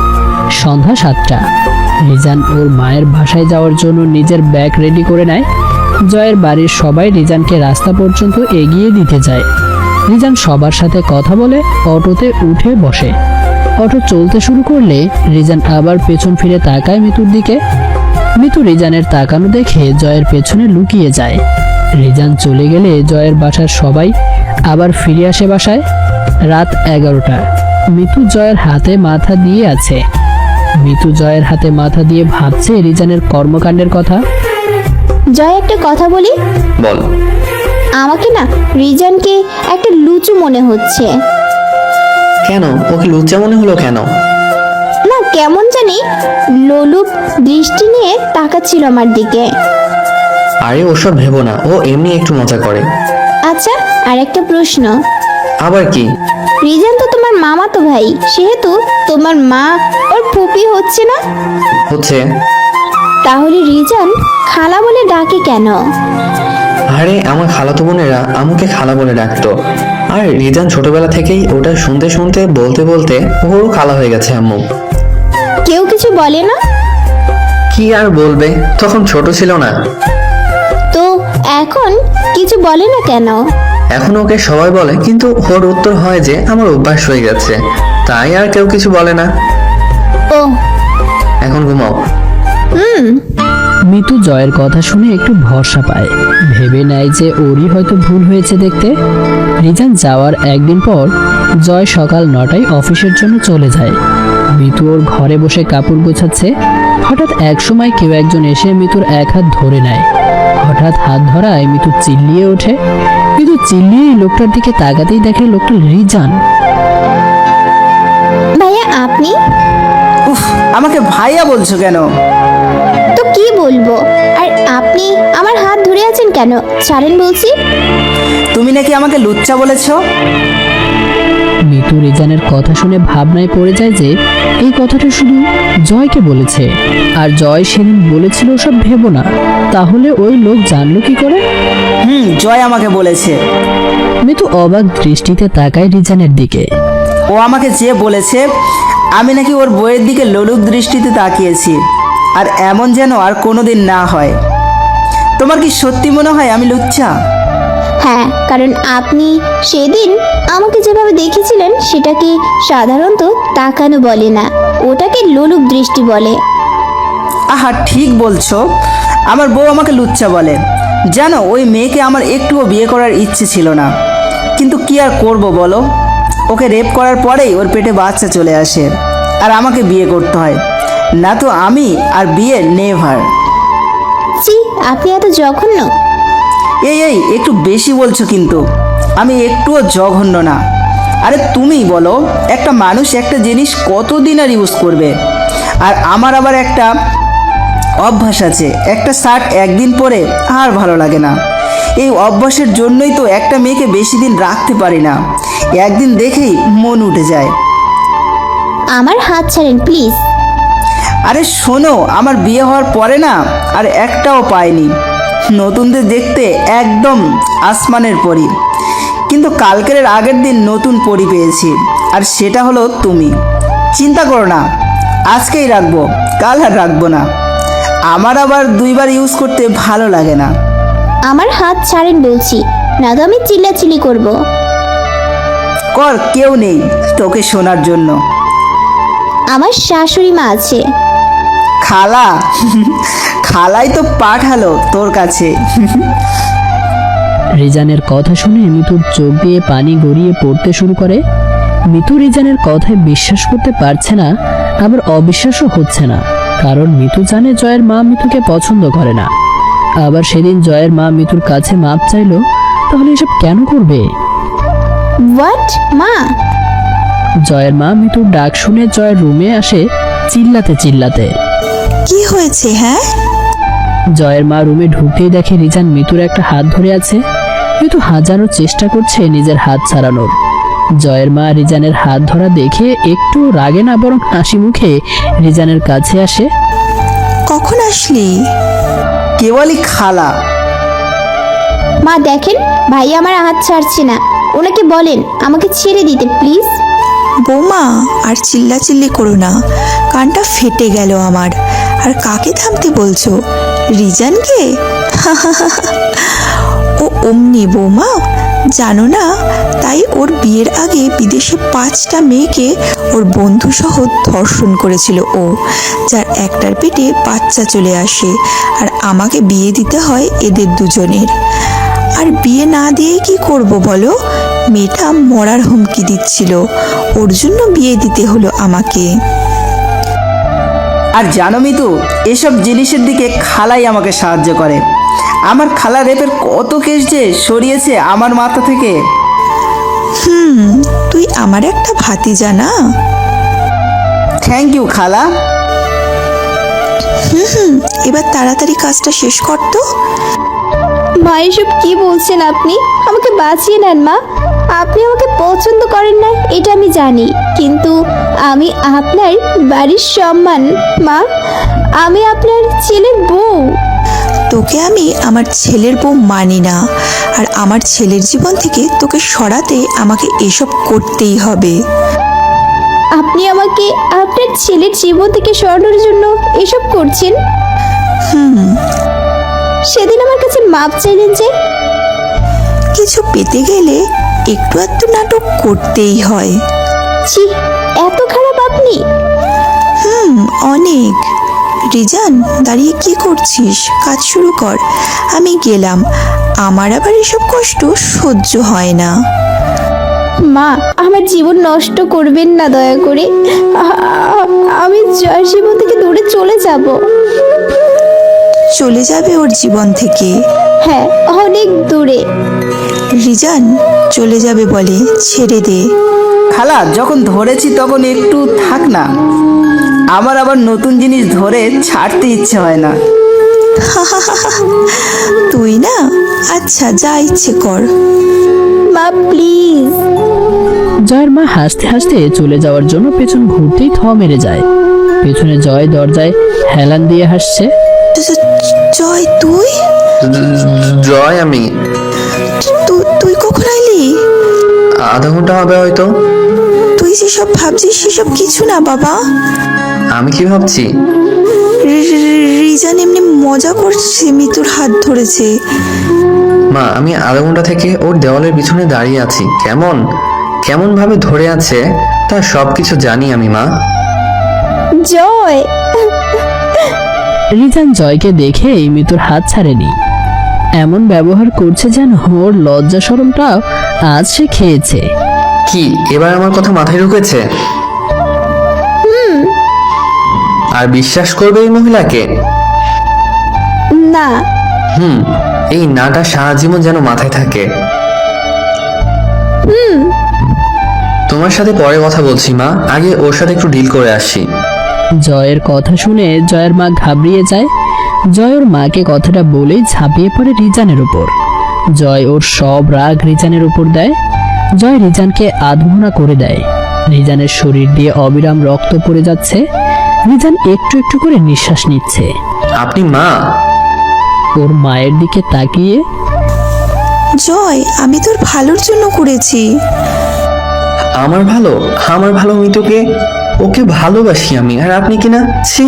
সন্ধ্যা 7টা। রিজান ওর মায়ের বাসায় যাওয়ার জন্য নিজের ব্যাগ রেডি করে নেয়। জয়ের বাড়ির সবাই রিজানকে রাস্তা পর্যন্ত এগিয়ে দিতে যায়। রিজান সবার সাথে কথা বলে অটোতে উঠে বসে। অটো চলতে শুরু করলে রিজান আবার পেছন ফিরে তাকায় মিতুর দিকে। মিতু রিজানের তাকানো দেখে জয়ের পেছনে লুকিয়ে যায়। রিজান চলে গেলে জয়ের বাসার সবাই আবার ফিরে আসে বাসায়। রাত 11টা। মিতু জয়ের হাতে মাথা দিয়ে আছে। মিতু জয়ের হাতে মাথা দিয়ে ভাবছে রিজানের কর্মকাণ্ডের কথা। জয়, একটা কথা বলি। বল। আমাকে না রিজানকে একটা লুচু মনে হচ্ছে। কেন? ওকে লুচ্চা মনে হলো কেন? না, কেমন জানি লোলুপ দৃষ্টি নিয়ে তাকাচ্ছিল আমার দিকে। আরে ওসব ভেবো না, ও এমনি একটু মজা করে। আচ্ছা, আর একটা প্রশ্ন। আবার কি? রিজান তো তোমার মামাতো ভাই, সেহেতু তোমার মা ওর ফুপি হচ্ছে না? হচ্ছে। তাহলে রিজান খালা বলে ডাকে কেন? আরে আমার খালাতো বোনেরা আমাকে খালা বলে ডাকতো, আর রিজান ছোটবেলা থেকেই ওটা শুনতে শুনতে বলতে বলতে ওরও খালা হয়ে গেছে আম্মু। কেউ কিছু বলে না? কি আর বলবে, তখন ছোট ছিল না। তো এখন কিছু বলে না কেন? এখন ওকে সবাই বলে, কিন্তু ওর উত্তর হয় যে আমার অভ্যাস হয়ে গেছে, তাই আর কেউ কিছু বলে না। ও, এখন ঘুমাও। মিতু জয়ের কথা শুনে একটু ভরসা পায়, ভেবে নেয় যে ওরই হয়তো ভুল হয়েছে দেখতে। রিজান যাওয়ার একদিন পর জয় সকাল 9টায় অফিসের জন্য চলে যায়। মিতু ওর ঘরে বসে কাপড় গোছাচ্ছে। হঠাৎ এক সময় কেউ একজন এসে মিতুর এক হাত ধরে নেয়। হঠাৎ হাত ধরায় মিতু চিল্লিয়ে ওঠে। মিতু চিল্লিয়ে লোকটার দিকে তাকাতেই দেখে লোকটা রিজান। ভাইয়া আপনি? উফ, আমাকে ভাইয়া বলছো কেন? তো কি বলবো? আর আপনি আমার হাত ধরে আছেন কেন? ছাড়েন বলছি। তুমি নাকি আমাকে লুচ্চা বলেছো? মিতু রিজানের কথা শুনে ভাবনায় পড়ে যায় যে এই কথাটা শুধু জয়কে বলেছে, আর জয় সেদিন বলেছিল সব ভেবো না। তাহলে ওই লোক জানলো কি করে? জয় আমাকে বলেছে। মিতু অবাক দৃষ্টিতে তাকায় রিজানের দিকে। ও আমাকে যে বলেছে আমি নাকি ওর বইয়ের দিকে লোলুপ দৃষ্টিতে তাকিয়েছি, আর এমন যেন আর কোনোদিন না হয়। তোমার কি সত্যি মনে হয় আমি লুচ্চা? হ্যাঁ, কারণ আপনি সেদিন আমাকে যেভাবে দেখেছিলেন সেটাকে সাধারণত তাকানো বলে না, ওটাকে লোলুপ দৃষ্টি বলে। আহা, ঠিক বলছো। আমার বউ আমাকে লুচ্চা বলে। জানো, ওই মেয়েকে আমার একটুও বিয়ে করার ইচ্ছে ছিল না, কিন্তু কি আর করব বলো। ওকে রেপ করার পরেই ওর পেটে বাচ্চা চলে আসে, আর আমাকে বিয়ে করতে হয়। না তো আমি আর বিয়ে নেভার। ছি, আপনি এত জঘন্য। এই একটু বেশি বলছো কিন্তু। আমি একটুও জঘন্য না। আরে তুমিই বলো, একটা মানুষ একটা জিনিস কতদিন আর ইউজ করবে? আর আমার আবার একটা অভ্যাস আছে, একটা শার্ট একদিন পরে আর ভালো লাগে না। এই অভ্যাসের জন্যই তো একটা মেয়েকে বেশি দিন রাখতে পারি না, একদিন দেখেই মন উঠে যায়। আমার হাত ছাড়েন প্লিজ। আরে শোনো, আমার বিয়ে হওয়ার পরে না আর একটাও পাইনি। নতুনদের দেখতে একদম আসমানের পরী, কিন্তু কালকের আগের দিন নতুন পরী পেয়েছি, আর সেটা হলো তুমি। চিন্তা করো না, আজকেই রাখবো, কাল আর রাখবো না। আমার আবার দুইবার ইউজ করতে ভালো লাগে না। আমার হাত ছাড়েন বলছি, না তো আমি চিল্লাচিল্লি করব। কর, কেউ নেই তোকে শোনার জন্য। আমার শাশুড়ি মা আছে। খালা? খালাই তো পাঠালো তোর কাছে। রিজানের কথা শুনে মিতুর চোখ দিয়ে পানি গড়িয়ে পড়তে শুরু করে। মিতু রিজানের কথায় বিশ্বাস করতে পারছে না, আবার অবিশ্বাসও হচ্ছে না, কারণ মিতু জানে জয়ের মা মিতুকে পছন্দ করে না। আবার সেদিন জয়ের মা মিতুর কাছে মাপ চাইলো, তাহলে এসব কেন করবে? হোয়াট? মা? জয়ের মা মিতুর ডাক শুনে জয়ের রুমে আসে চিল্লাতে চিল্লাতে। কি হয়েছে? হ্যাঁ, জয়ের মা রুমে ঢুকতেই দেখে রিজান মিতুর একটা হাত ধরে আছে। মিতু হাজারো চেষ্টা করছে নিজের হাত ছাড়ানোর। জয়ের মা রিজানের হাত ধরা দেখে একটু রাগে না, বরং হাসি মুখে রিজানের কাছে আসে। কখন আসলি? কেবলই খালা। মা দেখেন, ভাই আমার হাত ছাড়ছে না, ওনাকে বলেন আমাকে ছেড়ে দিতে প্লিজ। বৌমা, আর চিল্লাচিল্লি করো না, কানটা ফেটে গেল আমার। আর কাকে থামতে বলছো? রিজানকে? ও অমনি বৌমা, জানো না, তাই ওর বিয়ের আগে বিদেশে 5টা মেয়েকে ওর বন্ধু সহ ধর্ষণ করেছিল ও, যার একটার পেটে বাচ্চা চলে আসে, আর আমাকে বিয়ে দিতে হয় এদের দুজনের। আর বিয়ে না দিয়ে কি করব বলো, মেয়েটা মরার হুমকি দিচ্ছিল, ওর জন্য বিয়ে দিতে হলো আমাকে। আর জানো মিতু, এসব জিনিসের দিকে খালাই আমাকে সাহায্য করে। আমার খালা রেপের কত কেস যে সরিয়েছে আমার মাথা থেকে। তুই আমার একটা ভাতিজা না? থ্যাংক ইউ খালা। এবার তাড়াতাড়ি কাজটা শেষ কর তো। মা এসব কি বলছেন আপনি? আমাকে বাঁচিয়ে নেন মা। আপনি আমাকে পছন্দ করেন না এটা আমি জানি, কিন্তু আমি আপনার বাড়ির সম্মান মা। আমি আপনার ছেলের বউ। তোকে আমি আমার ছেলের বউ মানি না, আর আমার ছেলের জীবন থেকে তোকে সরাতে আমাকে এসব করতেই হবে। আপনি আমাকে আপনার ছেলের জীবন থেকে সরানোর জন্য এসব করছেন? সেদিন আমার কাছে মাপ চাইলেন যে। কিছু পেতে গেলে একটু একটু নাটক করতেই হয়। ছি, এত খারাপ আপনি? অনেক। রিজান, দাঁড়িয়ে কি করছিস? কাজ শুরু কর। আমি গেলাম, আমার আবার এসব কষ্ট সহ্য হয় না। মা, আমার জীবন নষ্ট করবেন না দয়া করে। আমি জয়ের জীবন থেকে দূরে চলে যাব। চলে যাবে ওর জীবন থেকে? হ্যাঁ, অনেক দূরে। রিজান চলে যাবে বলে ছেড়ে দে। খালা, যখন ধরেছি তখন একটু থাক না, আমার আবার নতুন জিনিস ধরে ছাড়তে ইচ্ছে হয় না। তুই না, আচ্ছা যা ইচ্ছে কর। মা প্লিজ। জয়ের মা হাসতে হাসতে চলে যাওয়ার জন্য পেছন ঘুরতেই থ মেরে যায়। পেছনে জয় দরজায় হেলান দিয়ে হাসছে। জয়, তুই? জয়, আমি তুই কখন আইলি? আধা ঘন্টা হবে হয়তো। তুই যেসব ভাবছিস সেসব কিছু না বাবা। আমি কি ভাবছি? রিজান এমনি মজা করছে, মিতুর হাত ধরেছে। মা, আমি আধা ঘন্টা থেকে ওর দেওয়ালের পিছনে দাঁড়িয়ে আছি। কেমন ভাবে ধরে আছে তার সবকিছু জানি আমি মা। জয়। রিজান জয়কে দেখেই মিতুর হাত ছাড়েনি। এমন ব্যবহার করছে যেন ওর লজ্জা শরমটাও আজ সে খেয়েছে। কি এবার আমার কথা মাথায় ঢুকেছে? আর বিশ্বাস করবে এই মহিলাকে? না। এই নাটা সারা জীবন যেন মাথায় থাকে। তোমার সাথে পরে কথা বলছি মা, আগে ওর সাথে একটু ডিল করে আসি। জয়ের কথা শুনে জয়ের মা ঘাবড়িয়ে যায়। জয় ওর মাকে কথাটা বলেই ঝাঁপিয়ে পড়ে রিজানের উপর। জয় ওর সব রাগ রিজানের উপর দেয়। জয় রিজানকে আধমরা করে দেয়। রিজানের শরীর দিয়ে অবিরাম রক্ত পড়ে যাচ্ছে। রিজান একটু একটু করে নিঃশ্বাস নিচ্ছে। আপনি মা? ওর মায়ের দিকে তাকিয়ে, জয়, আমি তোর ভালোর জন্য করেছি। আমার ভালো মিতুকে, ওকে ভালোবাসি আমি, আর আপনি কিনা ছি,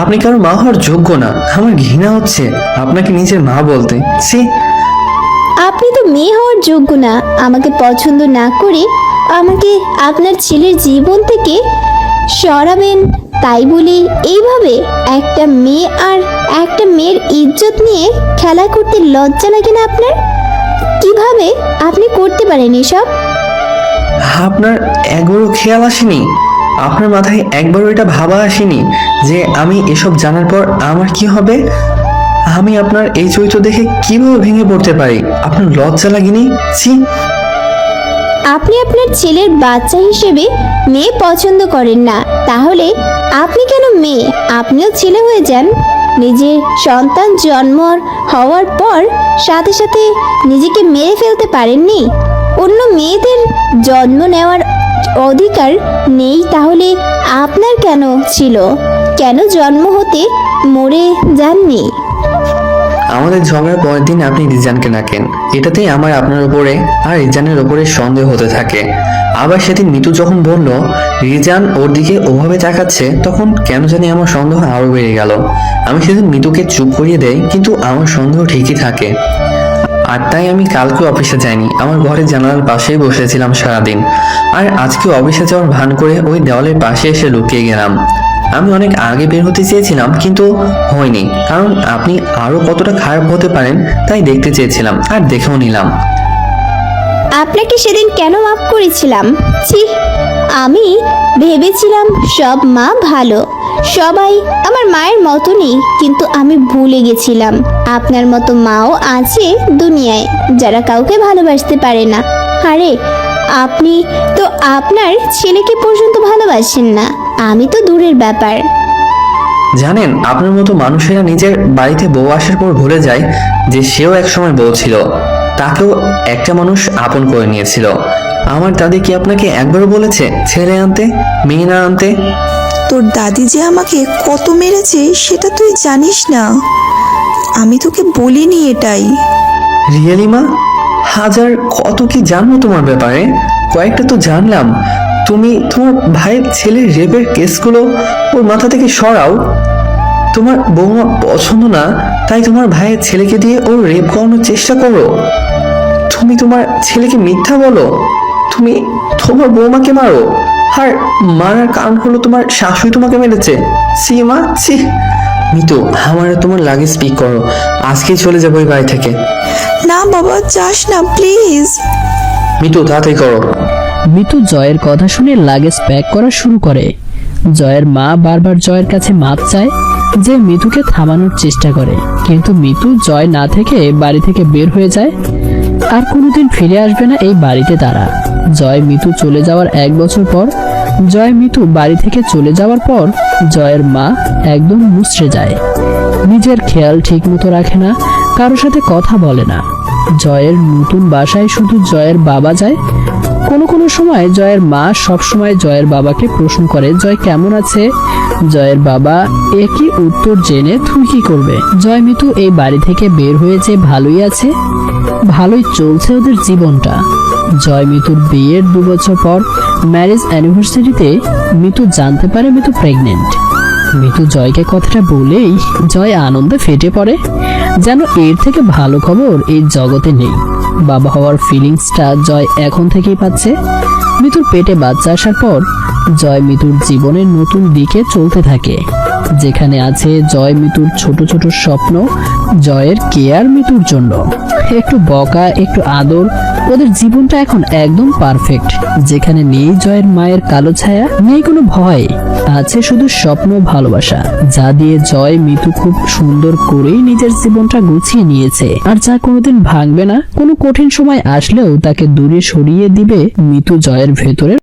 আপনি কারোর মা হওয়ার যোগ্য না। আমার ঘৃণা হচ্ছে আপনাকে নিজের মা বলতে। ছি, আপনি তো মেয়ে হওয়ার যোগ্য না। আমাকে পছন্দ না করে আমাকে আপনার ছেলের জীবন থেকে সরাবেন, তাই বলে এইভাবে একটা মেয়ে আর একটা মেয়ের ইজ্জত নিয়ে খেলা করতে লজ্জা লাগে না আপনার? কিভাবে আপনি করতে পারেন এসব? আপনার একবারও খেয়াল আসেনি? আপনার মাথায় একবারও এটা ভাবা আসেনি যে আমি এসব জানার পর আমার কি হবে? আমি আপনার এই চরিত্র দেখে কিভাবে ভেঙে পড়তে পারি? আপনার লজ্জা লাগেনি? ছি। আপনি আপনার ছেলের বাচ্চা হিসেবে মেয়ে পছন্দ করেন না, তাহলে আপনি কেন মেয়ে? আপনিও ছেলে হয়ে যান। নিজের সন্তান জন্ম হওয়ার পর সাথে সাথে নিজেকে মেরে ফেলতে পারেননি? অন্য মেয়েদের জন্ম নেওয়ার অধিকার নেই, তাহলে আপনার কেন ছিল? কেন জন্ম হতে মরে যাননি? আমাদের ঝগড়ার পরের দিন আপনি রিজানকে ডাকেন, এটাতেই আমার আপনার উপরে আর রিজানের উপরে সন্দেহ হতে থাকে। আবার সেদিন মিতু যখন বলল রিজান ওর দিকে ওভাবে তাকাচ্ছে, তখন কেন জানি আমার সন্দেহ আরো বেড়ে গেল। আমি সেদিন মিতুকে চুপ করিয়ে দেই, কিন্তু আমার সন্দেহ ঠিকই থাকে। আর তাই আমি কালকে অফিসে যাইনি, আমার ঘরে জানালার পাশেই বসেছিলাম সারাদিন। আর আজকে অফিসে যাওয়ার ভান করে ওই দেওয়ালের পাশে এসে লুকিয়ে গেলাম। আমি অনেক আগে বের হতে চেয়েছিলাম কিন্তু হয়নি, কারণ আপনি আরো কতটা খারাপ হতে পারেন তাই দেখতে চেয়েছিলাম, আর দেখেও নিলাম। আপনাকে সেদিন কেন মাফ করেছিলাম? ছি, আমি ভেবেছিলাম সব মা ভালো, সবাই আমার মায়ের মতনই, কিন্তু আমি ভুলে গেছিলাম আপনার মতো মাও আছে দুনিয়ায় যারা কাউকে ভালোবাসতে পারে না। আরে আপনি তো আপনার ছেলেকে পর্যন্ত ভালোবাসেন না, আমি তো দূরের ব্যাপার। জানেন, আপনার মতো মানুষেরা নিজের বাড়িতে বউ আসার পর ভুলে যায় যে সেও একসময় বউ ছিল, তাকেও একটা মানুষ আপন করে নিয়েছিল। আমার দাদি কি আপনাকে একবারও বলেছে ছেলে আনতে, মেয়ে না আনতে? তোর দাদি যে আমাকে কত মেরেছে সেটা তুই জানিস না, আমি তোকে বলিনি এটাই। রিয়েলি মা? হাজার কত কি জানবো তোমার ব্যাপারে, কয়েকটা তো জানলাম। তুমি তোমার ভাইয়ের ছেলের রেপের কেসগুলো ওর মাথা থেকে সরাও। তোমার বৌমা পছন্দ না তাই তোমার ভাইয়ের ছেলেকে দিয়ে ওর রেপ করানোর চেষ্টা করো। তুমি তোমার ছেলেকে মিথ্যা বলো, তুমি তোমার বৌমাকে মারো, আর মারার কারণ হলো তোমার শাশুড়ি তোমাকে মেরেছে। সি মা, সি। মিতু, আমার তোমার লাগে স্পিক করো, আজকেই চলে যাবো এই বাড়ি থেকে। না বাবা, যাস না প্লিজ। মিতু, তাড়াতাড়ি করো। মিতু জয়ের কথা শুনে লাগেজ প্যাক করা শুরু করে। জয়ের মা বারবার জয়ের কাছে মাপ চায়, যে মিতুকে থামানোর চেষ্টা করে, কিন্তু মিতু জয় না থেকে বাড়ি থেকে বের হয়ে যায়। আর কোনোদিন ফিরে আসবে না এই বাড়িতে তারা। জয় মিতু চলে যাওয়ার 1 বছর পর, জয় মিতু বাড়ি থেকে চলে যাওয়ার পর জয়ের মা একদম মুচড়ে যায়। নিজের খেয়াল ঠিক মতো রাখে না, কারোর সাথে কথা বলে না। জয়ের নতুন বাসায় শুধু জয়ের বাবা যায়। কোনো কোনো সময় জয়ের মা সব সময় জয়ের বাবাকে প্রশ্ন করে জয় কেমন আছে। জয়ের বাবা একই উত্তর জেনে তুই কি করবে। জয় মিতু এই বাড়ি থেকে বের হয়েছে, ভালোই আছে, ভালোই চলছে ওদের জীবনটা। জয় মিতুর বিয়ের 2 বছর পর ম্যারেজ অ্যানিভার্সারিতে মিতু জানতে পারে মিতু প্রেগনেন্ট। মিতু জয়কে কথাটা বলেই জয় আনন্দে ফেটে পড়ে, যেন এর থেকে ভালো খবর এই জগতে নেই। বাবা হওয়ার ফিলিংসটা জয় এখন থেকেই পাচ্ছে। মিতুর পেটে বাচ্চা আসার পর জয় মিতুর জীবনের নতুন দিকে চলতে থাকে, যেখানে আছে জয় মিতুর ছোট ছোট স্বপ্ন, জয়ের কেয়ার মিতুর জন্য। একটু বকা, একটু আদর, ওদের জীবনটা এখন একদম পারফেক্ট, যেখানে নেই জয়ের মায়ের কালো ছায়া, নেই কোনো ভয়, আছে শুধু স্বপ্ন, ভালোবাসা, যা দিয়ে জয় মিতু খুব সুন্দর করেই নিজের জীবনটা গুছিয়ে নিয়েছে, আর যা কোনোদিন ভাঙবে না। কোনো কঠিন সময় আসলেও তাকে দূরে সরিয়ে দিবে মিতু জয়ের ভেতরের